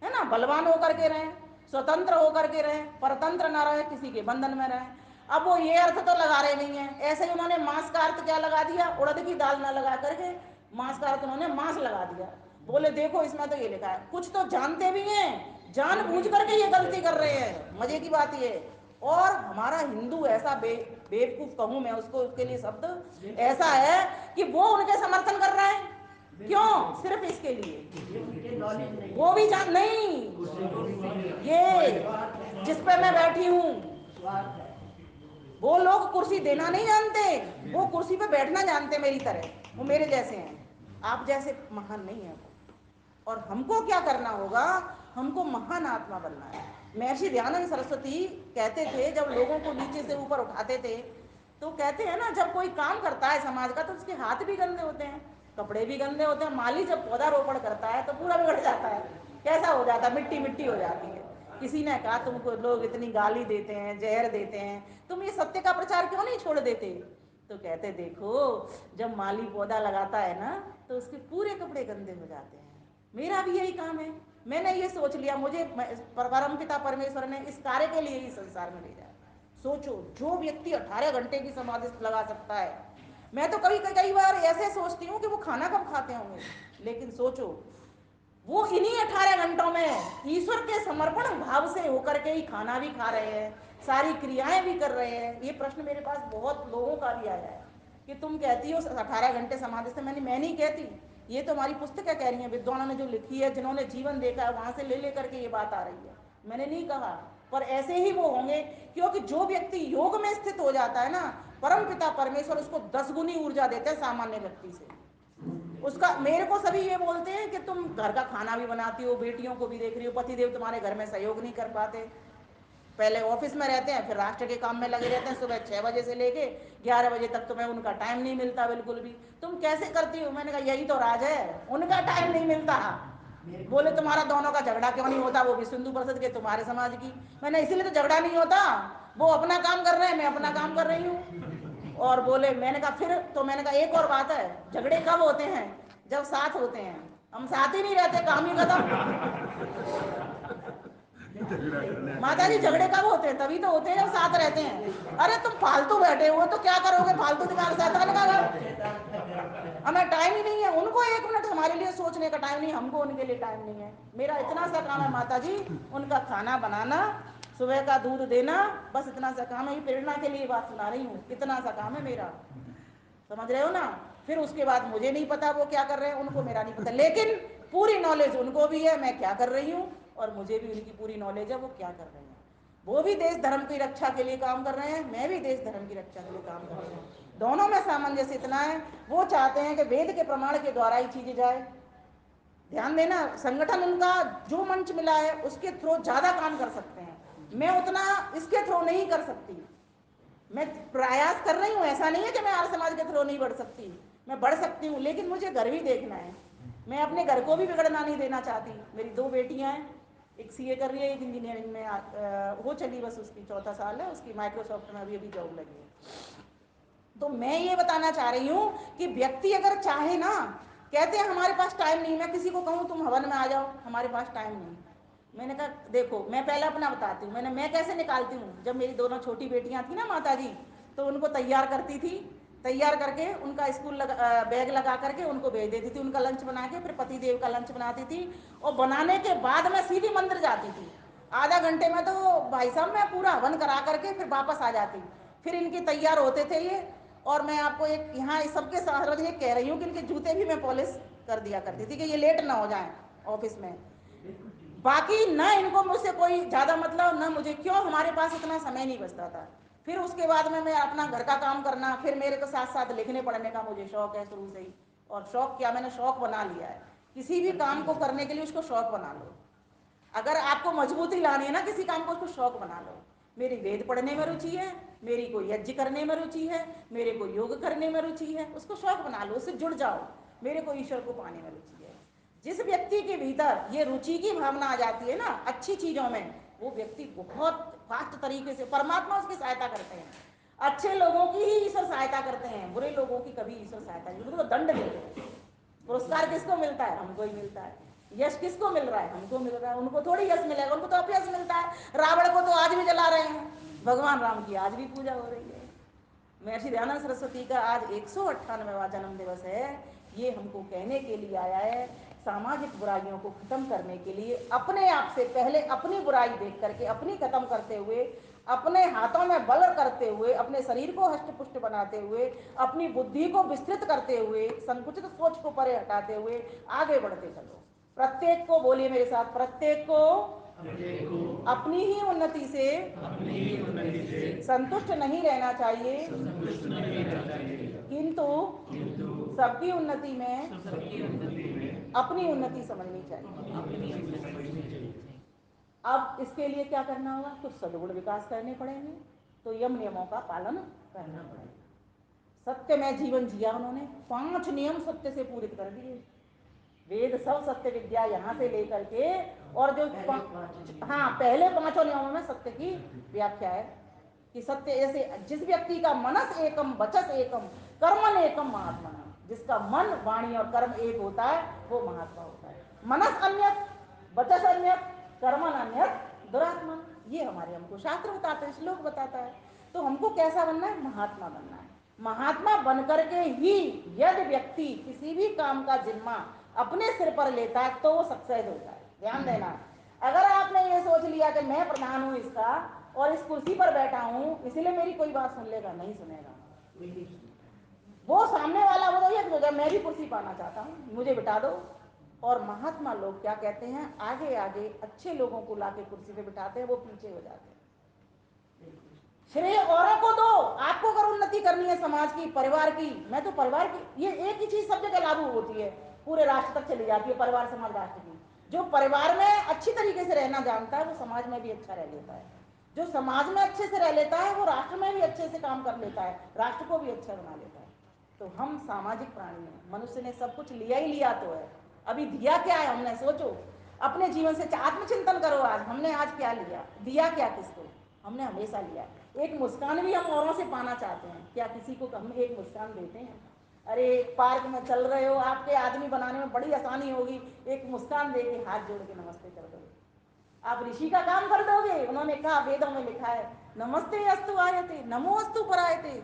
Speaker 1: है ना, बलवान होकर के रहें, स्वतंत्र होकर के रहें, परतंत्र ना रहे, किसी के बंधन में रहें। अब वो ये अर्थ तो लगा रहे नहीं है। ऐसे ही उन्होंने मांस का अर्थ क्या लगा दिया, उड़द की दाल ना लगा करके मांस का अर्थ उन्होंने मांस लगा दिया। बोले देखो इसमें तो ये लिखा है। कुछ तो जानते भी हैं, जानबूझ करके ये गलती कर रहे हैं। मजे की बात ये, और हमारा हिंदू ऐसा बेवकूफ कहूं मैं उसको, उसके लिए शब्द ऐसा है कि वो उनके समर्थन कर रहा है। क्यों, सिर्फ इसके लिए, वो भी जान नहीं, ये जिस पे मैं बैठी हूं, वो लोग कुर्सी देना नहीं जानते, वो कुर्सी पे बैठना जानते मेरी तरह। वो मेरे जैसे हैं, आप जैसे महान नहीं है वो। और हमको क्या करना होगा, हमको महान आत्मा बनना है। महर्षि दयानंद सरस्वती कहते थे, जब लोगों को नीचे से ऊपर उठाते थे, तो कहते हैं ना, जब कोई काम करता है समाज का तो उसके हाथ भी गंदे होते हैं, कपड़े भी गंदे होते हैं। माली जब पौधारोपण करता है तो पूरा बिगड़ जाता है, कैसा हो जाता है, मिट्टी मिट्टी हो जाती है। किसी ने कहा तुमको लोग इतनी गाली देते हैं, जहर देते हैं, तुम ये सत्य का प्रचार क्यों नहीं छोड़ देते। तो कहते देखो, जब माली पौधा लगाता है ना तो उसके पूरे कपड़े गंदे हो जाते हैं। मेरा भी यही काम है। मैंने ये सोच लिया, मुझे परमपिता परमेश्वर ने इस कार्य के लिए ही संसार में भेजा है। सोचो, जो व्यक्ति 18 घंटे की समाधि लगा सकता है, मैं तो कभी कई बार ऐसे सोचती हूँ कि वो खाना कब खाते होंगे। लेकिन सोचो, वो इन्हीं 18 घंटों में ईश्वर के समर्पण भाव से होकर के ही खाना भी खा रहे हैं, सारी क्रियाएं भी कर रहे हैं। ये प्रश्न मेरे पास बहुत लोगों का भी आया है कि तुम कहती हो 18 घंटे समाधि से। मैं नहीं कहती, ये तो हमारी पुस्तकें कह रही हैं, विद्वानों ने जो लिखी है, जिन्होंने जीवन देखा है, वहां से ले करके ये बात आ रही है। मैंने नहीं कहा, पर ऐसे ही वो होंगे, क्योंकि जो व्यक्ति योग में स्थित हो जाता है ना, परमपिता परमेश्वर उसको 10 गुनी ऊर्जा देते हैं सामान्य व्यक्ति से। उसका मेरे को सभी ये बोलते हैं कि तुम घर का खाना भी बनाती हो, बेटियों को भी देख रही हो, पतिदेव तुम्हारे घर में सहयोग नहीं कर पाते, पहले ऑफिस में रहते हैं, फिर राष्ट्र के काम में लगे रहते हैं, सुबह 6 बजे से लेके 11 बजे तक तुम्हें उनका टाइम नहीं मिलता बिल्कुल भी, तुम कैसे करती हो? मैंने कहा यही तो राज है, उनका टाइम नहीं मिलता। बोले तुम्हारा दोनों का झगड़ा क्यों नहीं होता, वो भी सिंधु परिषद के तुम्हारे समाज की। मैंने इसीलिए तो झगड़ा नहीं होता, वो अपना काम कर रहे हैं, मैं अपना काम कर रही हूँ। और बोले, मैंने कहा फिर तो मैंने कहा एक और बात है, झगड़े कब होते हैं? जब साथ होते हैं, हम साथ ही नहीं रहते, काम ही खत्म। माता जी झगड़े कब होते हैं? तभी तो होते हैं जब साथ रहते हैं। अरे तुम फालतू बैठे हुए तो क्या करोगे, फालतू दिमाग, शैतान का घर। हमें टाइम ही नहीं है, उनको 1 मिनट हमारे लिए सोचने का टाइम नहीं, हमको उनके लिए टाइम नहीं है। मेरा इतना सा काम है माता जी, उनका खाना बनाना, सुबह का दूध देना, बस इतना सा काम है। प्रेरणा के लिए बात सुना रही हूँ, इतना सा काम है मेरा, समझ रहे हो ना? फिर उसके बाद मुझे नहीं पता वो क्या कर रहे हैं, उनको मेरा नहीं पता, लेकिन पूरी नॉलेज उनको भी है मैं क्या कर रही हूँ, और मुझे भी उनकी पूरी नॉलेज है वो क्या कर रहे हैं। वो भी देश धर्म की रक्षा के लिए काम कर रहे हैं, मैं भी देश धर्म की रक्षा के लिए काम कर रही हूँ। दोनों में सामंजस्य इतना है, वो चाहते हैं कि वेद के प्रमाण के द्वारा ही चीजें जाए। ध्यान देना, संगठन उनका जो मंच मिला है उसके थ्रू ज्यादा काम कर सकते हैं, मैं उतना इसके थ्रू नहीं कर सकती। मैं प्रयास कर रही हूँ, ऐसा नहीं है कि मैं आर्य समाज के थ्रू नहीं बढ़ सकती, मैं बढ़ सकती हूँ, लेकिन मुझे घर भी देखना है। मैं अपने घर को भी बिगड़ना नहीं देना चाहती। मेरी 2 बेटियां हैं, एक सीए कर रही है, एक इंजीनियरिंग में वो चली, बस उसकी 4था साल है, उसकी माइक्रोसॉफ्ट में अभी जॉब लगी है। तो मैं ये बताना चाह रही हूँ कि व्यक्ति अगर चाहे ना, कहते हैं हमारे पास टाइम नहीं, मैं किसी को कहूँ तुम हवन में आ जाओ, हमारे पास टाइम नहीं। मैंने कहा देखो, मैं पहले अपना बताती हूँ, मैं कैसे निकालती हूँ। जब मेरी दोनों छोटी बेटियां थी ना माता जी, तो उनको तैयार करती थी, तैयार करके उनका स्कूल बैग लगा करके उनको भेज देती थी, उनका लंच बना के, फिर पतिदेव का लंच बनाती थी, और बनाने के बाद मैं सीधी मंदिर जाती थी। आधा घंटे में तो भाई साहब मैं पूरा हवन करा करके फिर वापस आ जाती। फिर इनके तैयार होते थे ये, और मैं आपको एक यहाँ सबके साथ ये कह रही हूँ कि इनके जूते भी मैं पॉलिश कर दिया करती थी कि ये लेट ना हो जाए ऑफिस में। बाकी ना इनको मुझसे कोई ज़्यादा मतलब, ना मुझे, क्यों, हमारे पास इतना समय नहीं बचता था। फिर उसके बाद में मैं अपना घर का काम करना, फिर मेरे को साथ साथ लिखने पढ़ने का मुझे शौक है शुरू से ही। और शौक क्या, मैंने शौक बना लिया है, किसी भी काम को करने के लिए उसको शौक बना लो। अगर आपको मजबूती लानी है ना किसी काम को, उसको शौक बना लो। मेरी वेद पढ़ने में रुचि है, मेरी कोई यज्ञ करने में रुचि है, मेरे को योग करने में रुचि है, उसको शौक बना लो, उससे जुड़ जाओ। मेरे को ईश्वर को पाने में रुचि है। जिस व्यक्ति के भीतर ये रुचि की भावना आ जाती है ना अच्छी चीजों में, वो व्यक्ति बहुत फास्ट तरीके से परमात्मा उसकी सहायता करते हैं। अच्छे लोगों की ही ईश्वर सहायता करते हैं, बुरे लोगों की कभी ईश्वर सहायता नहीं, उनको दंड देते हैं। पुरस्कार किसको मिलता है? हमको ही मिलता है। यश किसको मिल रहा है? हमको मिल रहा है। उनको थोड़ी यश मिलेगा, उनको तो अपयश मिलता है। रावण को तो आज भी जला रहे हैं, भगवान राम की आज भी पूजा हो रही है। महर्षि दयानंद सरस्वती का आज 198वां जन्म दिवस है। ये हमको कहने के लिए आया है, सामाजिक बुराइयों को खत्म करने के लिए, अपने आप से पहले अपनी बुराई देख करके अपनी खत्म करते हुए, अपने हाथों में बल करते हुए, अपने शरीर को हष्ट-पुष्ट बनाते हुए, अपनी बुद्धि को विस्तृत करते हुए, संकुचित सोच को परे हटाते हुए आगे बढ़ते चलो। प्रत्येक को, बोलिए मेरे साथ, प्रत्येक को अपनी ही उन्नति से संतुष्ट नहीं रहना चाहिए, किंतु सबकी उन्नति में अपनी उन्नति समझनी चाहिए। अब इसके लिए क्या करना होगा? कुछ सद्गुण विकास करने पड़ेंगे, तो यम नियमों का पालन करना पड़ेगा। सत्य में जीवन जिया उन्होंने, 5 नियम सत्य से पूरे कर दिए। वेद सब सत्य विद्या यहाँ से लेकर के, और जो हाँ पहले 5 नियमों में सत्य की व्याख्या है कि सत्य ऐसे, जिस व्यक्ति का मनस एकम वचस एकम कर्मन एकम महात्मा, जिसका मन वाणी और कर्म एक होता है वो महात्मा होता है। मनस अन्यत, वचस अन्यत, कर्मन अन्यत, दुरात्मन। ये हमारे हमको शास्त्र बताते हैं, श्लोक बताता है। तो हमको कैसा बनना है? महात्मा बनना है। महात्मा बनकर के ही यदि व्यक्ति किसी भी काम का जिम्मा अपने सिर पर लेता है तो वो सक्सेस होता है। ध्यान देना, अगर आपने ये सोच लिया कि मैं प्रधान हूं इसका और इस कुर्सी पर बैठा हूं इसलिए मेरी कोई बात सुन लेगा, नहीं सुनेगा। वो सामने वाला वो ये सोचेगा मैं भी कुर्सी पाना चाहता हूं, मुझे बिठा दो। और महात्मा लोग क्या कहते हैं? आगे आगे अच्छे लोगों को लाके कुर्सी पे बिठाते हैं, वो पीछे हो जाते हैं। श्रेय औरों को दो। आपको अगर उन्नति करनी है समाज की, परिवार की, मैं तो परिवार की, ये एक ही चीज सब जगह लागू होती है। पूरे राष्ट्र तक चली जाती है, परिवार समाज राष्ट्र की। जो परिवार में अच्छी तरीके से रहना जानता है वो समाज में भी अच्छा रह लेता है, जो समाज में अच्छे से रह लेता है वो राष्ट्र में भी अच्छे से काम कर लेता है, राष्ट्र को भी अच्छा बना लेता है। तो हम सामाजिक प्राणी हैं, मनुष्य ने सब कुछ लिया ही लिया तो है, अभी दिया क्या है हमने, सोचो अपने जीवन से आत्मचिंतन करो। आज हमने आज क्या लिया, दिया क्या किसको, हमने हमेशा लिया। एक मुस्कान भी हम औरों से पाना चाहते हैं, क्या किसी को हम एक मुस्कान देते हैं? अरे पार्क में चल रहे हो, आपके आदमी बनाने में बड़ी आसानी होगी, एक मुस्कान दे के हाथ जोड़ के नमस्ते कर दोगे, आप ऋषि का काम कर दोगे। उन्होंने कहा, वेदों में लिखा है, नमस्ते अस्तु आयते नमो अस्तु परायते,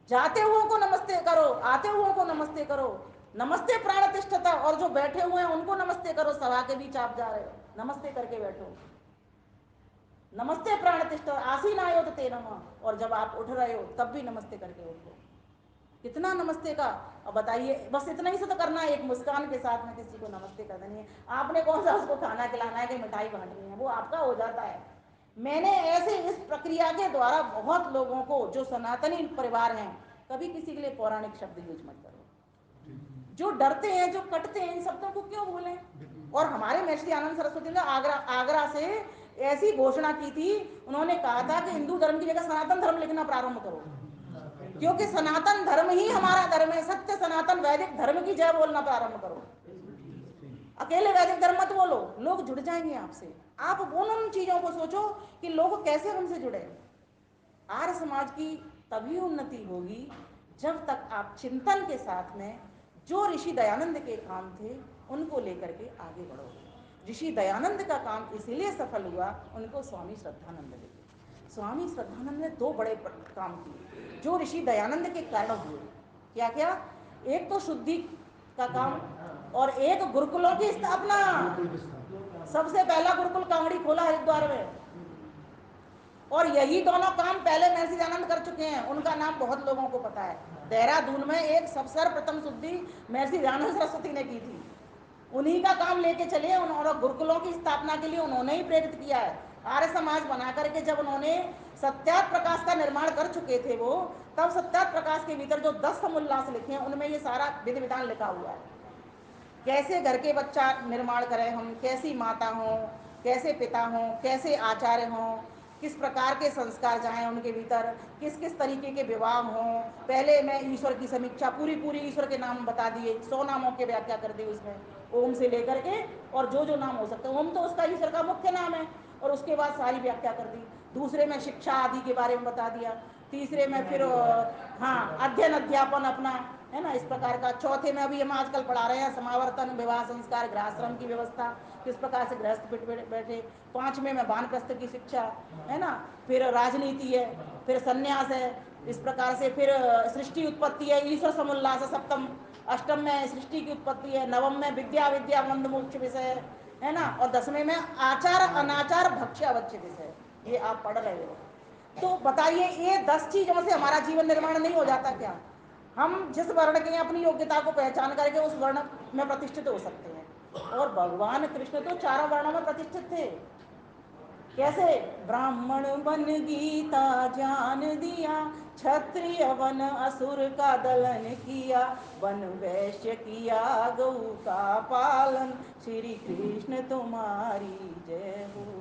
Speaker 1: जाते हुओं को नमस्ते करो, आते हुओं को नमस्ते करो, नमस्ते प्राणतिष्ठता, और जो बैठे हुए हैं उनको नमस्ते करो, सभा के बीच आप जा रहे हो, नमस्ते करके बैठो, नमस्ते प्राणतिष्ठ आसीन आयोदते नमः, और जब आप उठ रहे हो तब भी नमस्ते करके उठो। कितना नमस्ते का, अब बताइए, बस इतना ही से तो करना है, एक मुस्कान के साथ में किसी को नमस्ते कर देनी है। आपने कौन सा उसको खाना खिलाना है कि मिठाई बांटनी है, वो आपका हो जाता है। मैंने ऐसे इस प्रक्रिया के द्वारा बहुत लोगों को, जो सनातनी परिवार हैं, कभी किसी के लिए पौराणिक शब्द यूज मत करो, जो डरते हैं, जो कटते हैं, इन शब्दों को क्यों भूलें। और हमारे महर्षि आनंद सरस्वती ने आगरा से ऐसी घोषणा की थी, उन्होंने कहा था कि हिंदू धर्म की जगह सनातन धर्म लिखना प्रारंभ करो, क्योंकि सनातन धर्म ही हमारा धर्म है, सत्य सनातन वैदिक धर्म की जय बोलना प्रारंभ करो। अकेले वैदिक धर्म मत बोलो, लोग जुड़ जाएंगे आपसे। आप उन चीजों को सोचो कि लोग कैसे हमसे जुड़े। आर्य समाज की तभी उन्नति होगी जब तक आप चिंतन के साथ में जो ऋषि दयानंद के काम थे उनको लेकर के आगे बढ़ोगे। ऋषि दयानंद का काम इसीलिए सफल हुआ, उनको स्वामी श्रद्धानंद मिले। स्वामी श्रद्धानंद ने दो बड़े काम किए जो ऋषि दयानंद के कारण हुए। क्या क्या? एक तो शुद्धि का काम और एक गुरुकुलों की स्थापना। सबसे पहला गुरुकुल कांगड़ी खोला हरिद्वार में, और यही दोनों काम पहले महर्षि दयानंद कर चुके हैं, उनका नाम बहुत लोगों को पता है। देहरादून में एक सर्वप्रथम शुद्धि महर्षि दयानंद सरस्वती ने की थी, उन्हीं का काम लेके चले। और गुरुकुलों की स्थापना के लिए उन्होंने ही प्रेरित किया है। आर्य समाज बना करके जब उन्होंने सत्यार्थ प्रकाश का निर्माण कर चुके थे वो, तब सत्यार्थ प्रकाश के भीतर जो 10 समुल्लास लिखे हैं उनमें ये सारा विधि विधान लिखा हुआ है। कैसे घर के बच्चा निर्माण करें हम, कैसी माता हों, कैसे पिता हों, कैसे आचार्य हों, किस प्रकार के संस्कार जाएं उनके भीतर, किस किस तरीके के विवाह हों। पहले मैं ईश्वर की समीक्षा पूरी ईश्वर के नाम बता दिए, 100 नामों की व्याख्या कर दी उसमें, ओम से लेकर के और जो जो नाम हो सकते हैं। ओम तो उसका ईश्वर का मुख्य नाम है, और उसके बाद सारी व्याख्या कर दी। दूसरे में शिक्षा आदि के बारे में बता दिया। तीसरे में फिर हाँ अध्ययन अध्यापन अपना है ना, इस प्रकार का। चौथे में अभी हम आजकल पढ़ा रहे हैं समावर्तन, विवाह संस्कार, गृहश्रम की व्यवस्था, किस प्रकार से गृहस्थ बैठे। पांचवें में वानप्रस्थ की शिक्षा है ना, फिर राजनीति है, फिर संन्यास है, इस प्रकार से। फिर सृष्टि उत्पत्ति है, ईश्वर समुल्लास सप्तम। अष्टम में सृष्टि की उत्पत्ति है, नवम में विद्या विद्या मंद मोक्ष विषय है ना, और 10वें में आचार अनाचार भक्ष्य अवच्य विषय। ये आप पढ़ रहे हो। तो बताइए, ये 10 चीजों से हमारा जीवन निर्माण नहीं हो जाता क्या? हम जिस वर्ण के अपनी योग्यता को पहचान करके उस वर्ण में प्रतिष्ठित हो सकते हैं। और भगवान कृष्ण तो चारों वर्णों में प्रतिष्ठित थे। कैसे? ब्राह्मण वन गीता ज्ञान दिया, क्षत्रिय वन असुर का दलन किया, वन वैश्य किया गौ का पालन, श्री कृष्ण तुम्हारी जय हो।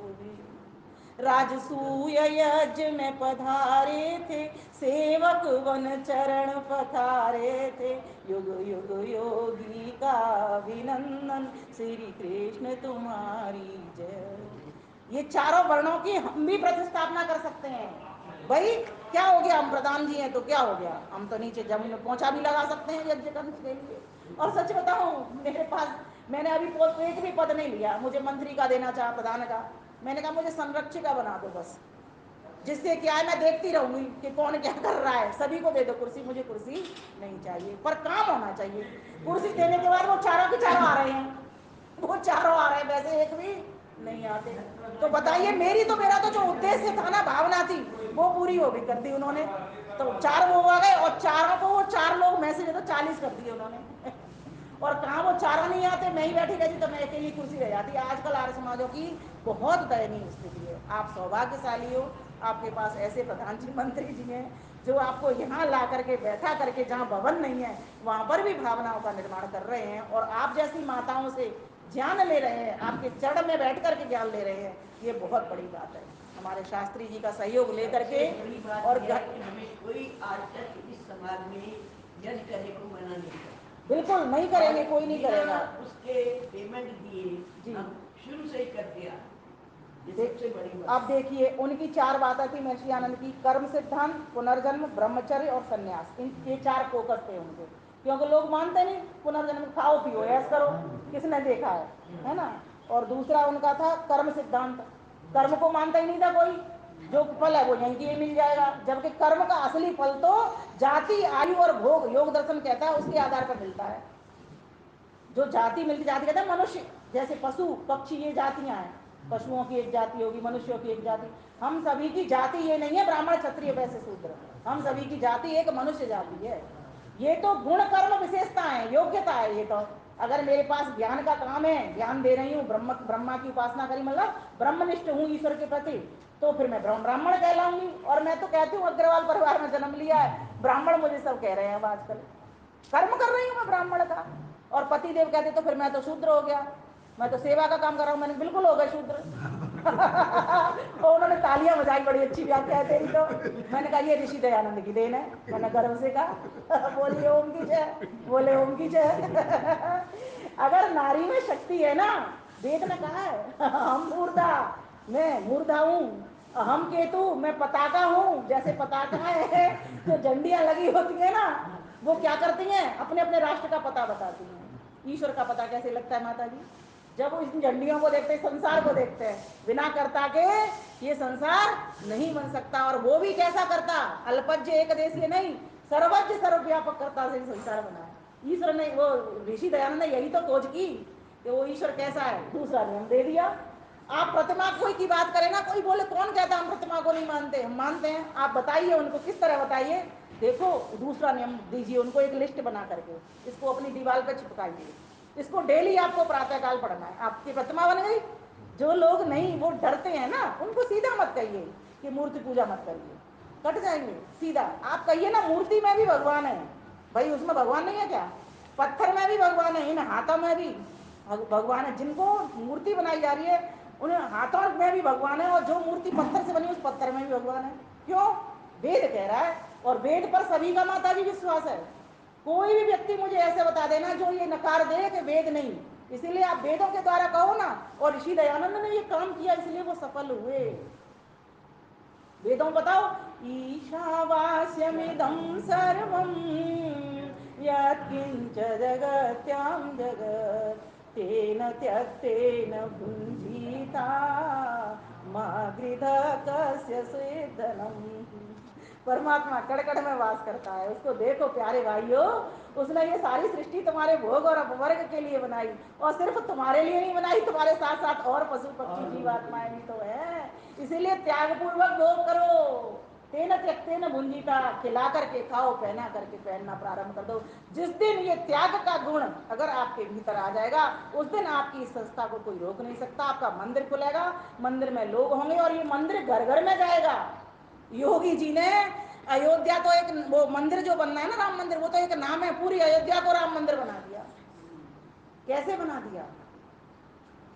Speaker 1: राजसूय यज्ञ में पधारे थे, सेवक वन चरण पखारे थे, युग युग योगी का अभिनंदन, श्री कृष्ण तुम्हारी जय। ये चारों वर्णों की हम भी प्रतिस्थापना कर सकते हैं। भाई क्या हो गया, हम प्रधान जी हैं तो क्या हो गया, हम तो नीचे जमीन में पोंछा भी लगा सकते हैं यज्ञ करने के लिए। और सच बताऊं, मेरे पास मैंने अभी एक भी पद नहीं लिया, मुझे मंत्री का देना चाहा, प्रधान का। मैंने कहा मुझे संरक्षिका बना दो बस, जिससे क्या है मैं देखती रहूंगी कि कौन क्या कर रहा है। सभी को दे दो कुर्सी, मुझे कुर्सी नहीं चाहिए, पर काम होना चाहिए। कुर्सी देने के बाद वो चारों के चारों आ रहे हैं, वो चारों आ रहे हैं, वैसे एक भी नहीं आते। तो बताइए, मेरा तो जो उद्देश्य था ना, भावना थी, वो पूरी हो गई, कर दी उन्होंने। तो 4 वो आ गए, और चारों को वो 4 लोग में से तो 40 कर दिए उन्होंने। और कहाँ वो चारों नहीं आते, मैं ही बैठी रहती तो मैं अकेली कुर्सी रह जाती। आजकल आर्य समाजों की बहुत दयनीय स्थिति है। आप सौभाग्यशाली हो, आपके पास ऐसे प्रधान जी मंत्री जी हैं जो आपको यहाँ ला करके बैठा करके, जहाँ भवन नहीं है वहाँ पर भी भावनाओं का निर्माण कर रहे हैं, और आप जैसी माताओं से ज्ञान ले रहे हैं, आपके चरण में बैठ करके ज्ञान ले रहे हैं। ये बहुत बड़ी बात है। हमारे शास्त्री जी का सहयोग लेकर के,
Speaker 3: बड़ी बात
Speaker 1: और
Speaker 3: यह है कि हमें कोई आज तक इस समाज में यज्ञ करने को मना नहीं करता।
Speaker 1: बिल्कुल नहीं करेंगे, कोई नहीं
Speaker 3: बिना
Speaker 1: करेगा।
Speaker 3: उसके पेमेंट दिए
Speaker 1: जी।
Speaker 3: हम शुरू से ही करते आ, ये सबसे बड़ी बात।
Speaker 1: अब देखिए, उनकी 4 बातें थी महर्षि आनंद की: कर्म सिद्धांत, पुनर्जन्म, ब्रह्मचर्य और सन्यास। ये 4 फोकस थे उनके, क्योंकि लोग मानते नहीं पुनर्जन्म, खाओ पियो ऐश करो, किसने देखा है ना। और दूसरा उनका था कर्म सिद्धांत, कर्म को मानता ही नहीं था कोई, जो फल है वो यहीं की मिल जाएगा, जबकि कर्म का असली फल तो जाति, आयु और भोग, योग दर्शन कहता है, उसके आधार पर मिलता है। जो जाति मिलती, जाति कहते हैं मनुष्य, जैसे पशु पक्षी ये जातियां हैं, पशुओं की एक जाति होगी, मनुष्यों की एक जाति। हम सभी की जाति ये नहीं है ब्राह्मण क्षत्रिय वैश्य शूद्र, हम सभी की जाति एक मनुष्य जाति है। ये तो गुण कर्म विशेषता है, योग्यता है। ये तो अगर मेरे पास ज्ञान का काम है, ज्ञान दे रही हूँ, ब्रह्मा की उपासना करी, मतलब ब्रह्मनिष्ठ हूँ ईश्वर के प्रति, तो फिर मैं ब्राह्मण कहलाऊंगी। और मैं तो कहती हूँ अग्रवाल परिवार में जन्म लिया है, ब्राह्मण मुझे सब कह रहे हैं अब आजकल, कर्म कर रही हूँ मैं ब्राह्मण का। और पति देव कहते तो फिर मैं तो शूद्र हो गया, मैं तो सेवा का काम कर रहा हूँ, मैंने बिल्कुल हो गया शूद्र। और उन्होंने तालियां बजाई, बड़ी अच्छी व्याख्या है तेरी तो। मैंने कहा ये ऋषि दयानंद की देन है, मैंने गर्व से कहा। बोलिए ओम की जय, बोले ओम की जय। अगर नारी में शक्ति है ना, वेद ने कहा है हम मूर्धा, मैं मूर्धा हूँ, हम केतु, मैं पताका हूँ। जैसे पताका है, जो झंडियां लगी होती है ना, वो क्या करती हैं, अपने अपने राष्ट्र का पता बताती हैं। ईश्वर का पता कैसे लगता है माता जी? जब वो इन झंडियों को देखते हैं, संसार को देखते हैं, बिना कर्ता के ये संसार नहीं बन सकता। और वो भी कैसा करता, अल्पज्य एक देशीय नहीं, सर्वज्ञ सर्वव्यापक कर्ता से संसार बना है। ईश्वर ने, वो ऋषि दयानंद ने यही तो खोज की कि वो ईश्वर कैसा है, दूसरा नियम दे दिया। आप प्रतिमा कोई की बात करें ना, कोई बोले कौन कहता हम प्रतिमा को नहीं मानते, हम मानते हैं। आप बताइए उनको किस तरह बताइए, देखो दूसरा नियम दीजिए उनको, एक लिस्ट बना करके इसको अपनी दीवार पे चिपकाइए, इसको डेली आपको प्रातःकाल पढ़ना है। आपकी प्रतिमा बन गई। जो लोग नहीं, वो डरते हैं ना, उनको सीधा मत कहिए कि मूर्ति पूजा मत करिए, कट जाएंगे। सीधा आप कहिए ना, मूर्ति में भी भगवान है। भाई उसमें भगवान नहीं है क्या? पत्थर में भी भगवान है, इन हाथों में भी भगवान है। जिनको मूर्ति बनाई जा रही है उन हाथों में भी भगवान है, और जो मूर्ति पत्थर से बनी उस पत्थर में भी भगवान है। क्यों? वेद कह रहा है, और वेद पर सभी का माता जी विश्वास है। कोई भी व्यक्ति मुझे ऐसे बता देना जो ये नकार दे कि वेद नहीं, इसीलिए आप वेदों के द्वारा कहो ना। और ऋषि दयानंद ने ये काम किया, इसलिए वो सफल हुए। वेदों बताओ, ईशावास्यमिदं सर्वं यत्किंच जगत्यां जगत् तेन त्यक्तेन भुञ्जीता मा गृधः कस्य स्वेदनम्। परमात्मा कड़कड़ में वास करता है, उसको देखो प्यारे भाइयों। उसने ये सारी सृष्टि तुम्हारे भोग और अपवर्ग के लिए बनाई, और सिर्फ तुम्हारे लिए नहीं बनाई, तुम्हारे साथ साथ और पशु पक्षी जीवात्माएं भी तो है। इसीलिए त्याग पूर्वक भोग करो। तेन त्यक्तेन भुंजीता, खिला करके खाओ, पहना करके पहनना प्रारंभ कर दो। जिस दिन ये त्याग का गुण अगर आपके भीतर आ जाएगा, उस दिन आपकी इस संस्था को कोई रोक नहीं सकता। आपका मंदिर खुलेगा, मंदिर में लोग होंगे, और ये मंदिर घर घर में जाएगा। योगी जी ने अयोध्या तो एक, वो मंदिर जो बनना है ना राम मंदिर, वो तो एक नाम है, पूरी अयोध्या को राम मंदिर बना दिया। कैसे बना दिया?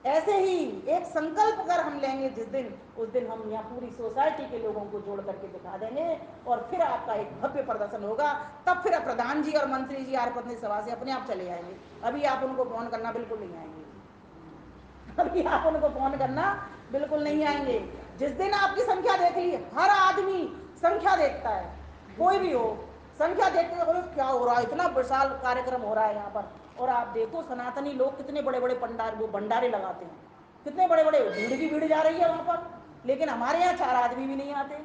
Speaker 1: ऐसे ही एक संकल्प अगर हम लेंगे जिस दिन, उस दिन हम यहाँ पूरी सोसाइटी के लोगों को जोड़ करके दिखा देंगे, और फिर आपका एक भव्य प्रदर्शन होगा। तब फिर प्रधान जी और मंत्री जी आर पत्नी सभा से अपने आप चले आएंगे। अभी आप उनको फोन करना बिल्कुल नहीं आएंगे। अभी आप उनको फोन करना बिल्कुल नहीं आएंगे। जिस दिन आपकी संख्या देख ली, हर आदमी संख्या देखता है, कोई भी हो, संख्या देखते हैं क्या हो रहा है, इतना विशाल कार्यक्रम हो रहा है यहाँ पर। और आप देखो सनातनी लोग कितने बड़े बड़े भंडारे लगाते हैं, कितने बड़े बड़े, भीड़ की भीड़ जा रही है वहां पर। लेकिन हमारे यहाँ 4 आदमी भी नहीं आते,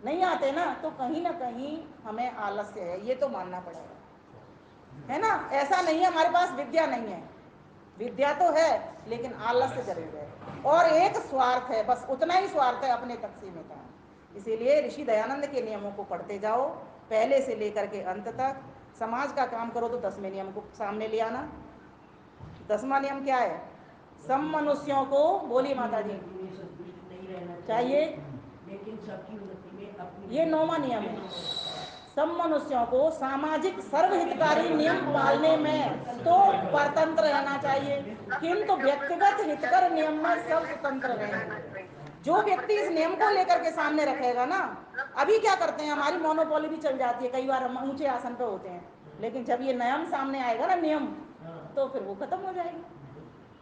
Speaker 1: नहीं आते ना, तो कहीं ना कहीं हमें आलस्य है, ये तो मानना पड़ेगा, है ना। ऐसा नहीं है हमारे पास विद्या नहीं है, विद्या तो है, लेकिन आलस्य जरूर है, और एक स्वार्थ है, बस उतना ही स्वार्थ है, अपने तक सीमित है। इसीलिए ऋषि दयानंद के नियमों को पढ़ते जाओ, पहले से लेकर के अंत तक। समाज का काम करो तो 10वें नियम को सामने ले आना। 10वां नियम क्या है? सब मनुष्यों को, बोली माता जी, चाहिए
Speaker 3: लेकिन सबकी उन्नति में अपनी
Speaker 1: ये 9वां नियम है। सब मनुष्यों को सामाजिक सर्वहितकारी नियम पालने में तो परतंत्र रहना चाहिए, किंतु व्यक्तिगत हितकर नियम में सब स्वतंत्र रहेंगे। जो व्यक्ति इस नियम को लेकर के सामने रखेगा ना, अभी क्या करते हैं, हमारी मोनोपोली भी चल जाती है, कई बार हम ऊंचे आसन पे होते हैं, लेकिन जब ये नियम सामने आएगा ना, नियम, तो फिर वो खत्म हो जाएगी,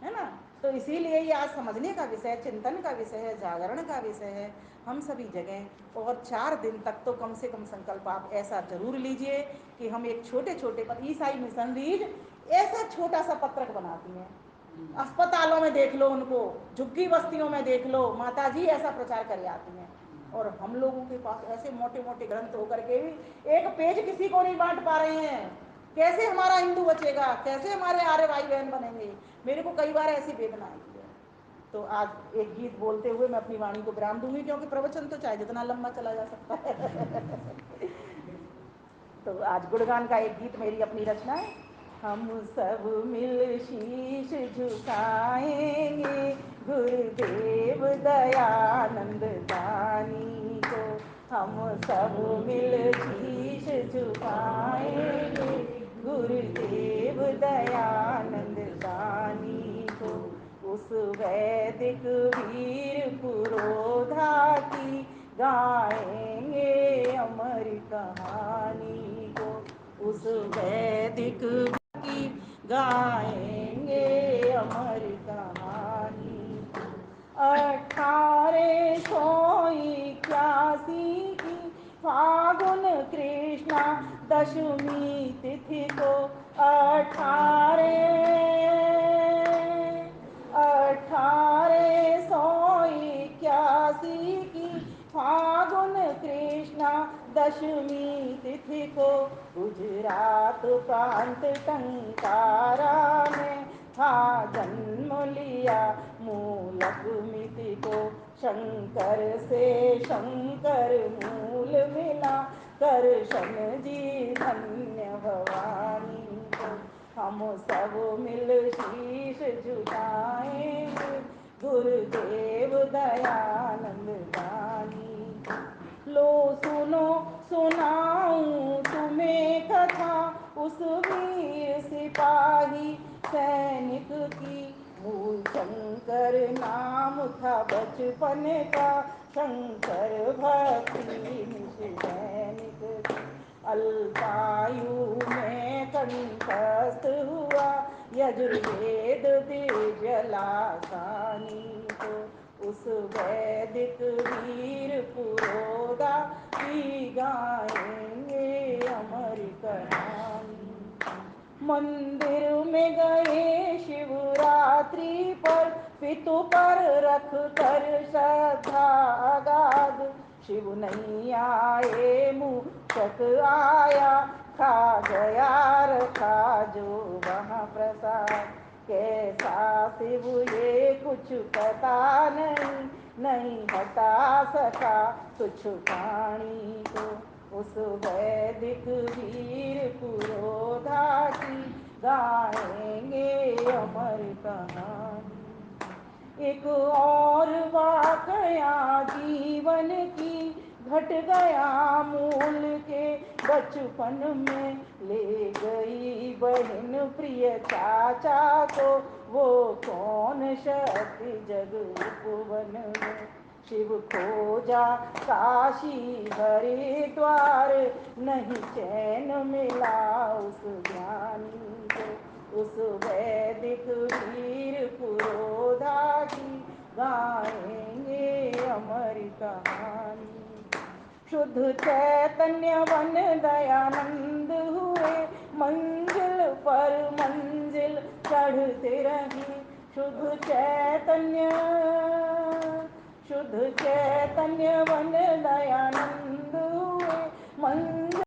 Speaker 1: है ना। तो इसीलिए ये आज समझने का विषय, चिंतन का विषय है, जागरण का विषय है, हम सभी जगह। और 4 दिन तक तो कम से कम संकल्प आप ऐसा जरूर लीजिए कि हम एक छोटे छोटे पर ईसाई मिशनरीज ऐसा छोटा सा पत्रक बनाती हैं, अस्पतालों में देख लो उनको, झुग्गी बस्तियों में देख लो, माता जी ऐसा प्रचार कर आती हैं। और हम लोगों के पास ऐसे मोटे मोटे ग्रंथ होकर के भी एक पेज किसी को नहीं बांट पा रहे हैं। कैसे हमारा हिंदू बचेगा, कैसे हमारे आर्य भाई बहन बनेंगे, मेरे को कई बार ऐसी वेदना आती है। तो आज एक गीत बोलते हुए मैं अपनी वाणी को विराम दूंगी, क्योंकि प्रवचन तो चाहे जितना लंबा चला जा सकता है। तो आज गुणगान का एक गीत मेरी अपनी रचना है। हम सब मिल शीश झुकाएंगे गुरुदेव दयानंद दानी को। हम सब मिल शीश झुकाएंगे गुरुदेव दयानंद दानी को। उस वैदिक वीर पुरोधा की गाएंगे अमर कहानी को। उस वैदिक की गाएंगे अमर कहानी। 1881 की फागुन कृष्णा दशमी तिथि को 1881 की फागुन कृष्णा दशमी तिथि को गुजरात प्रांत टंकारा में था जन्म लिया मूलक मिति को। शंकर से शंकर मूल मिला करशन जी धन्य भवानी को। हम सब मिल शीश झुकाएंगे गुरुदेव दयानंद दानी। लो सुनो सुनाऊं तुम्हें कथा उस वीर सिपाही सैनिक की। मूल शंकर नाम था बचपन का, शंकर भक्ति निज सैनिक की। अल्पायु में कंठस्थ हुआ यजुर्वेद दिव्य लासानी को। उस वैदिक वीर पुरोधा की गाएंगे अमर कहानी। मंदिर में गए शिवरात्रि पर पितु पर रख कर श्रद्धा अगाध। शिव नहीं आए मूषक आया, खा गया रखा जो वहाँ प्रसाद। कैसा शिव ये कुछ पता नहीं, नहीं हटा सका तुच्छ प्राणी को। उस वैदिक वीर पुरोधा की गाएंगे अमर कहानी। एक और वाकया जीवन की घट गया मूल के बचपन में। ले गई बहन प्रिय चाचा को, वो कौन शक्ति जग उपवन में। शिव खोजा काशी हरिद्वार, नहीं चैन मिला उस ज्ञानी को। उस वैदिक वीर पुरोधा की गाएंगे अमर कहानी। शुद्ध चैतन्य वन दयानंद हुए, मंजिल पर मंजिल चढ़ते रहे। शुद्ध चैतन्य वन दयानंद हुए, मंजिल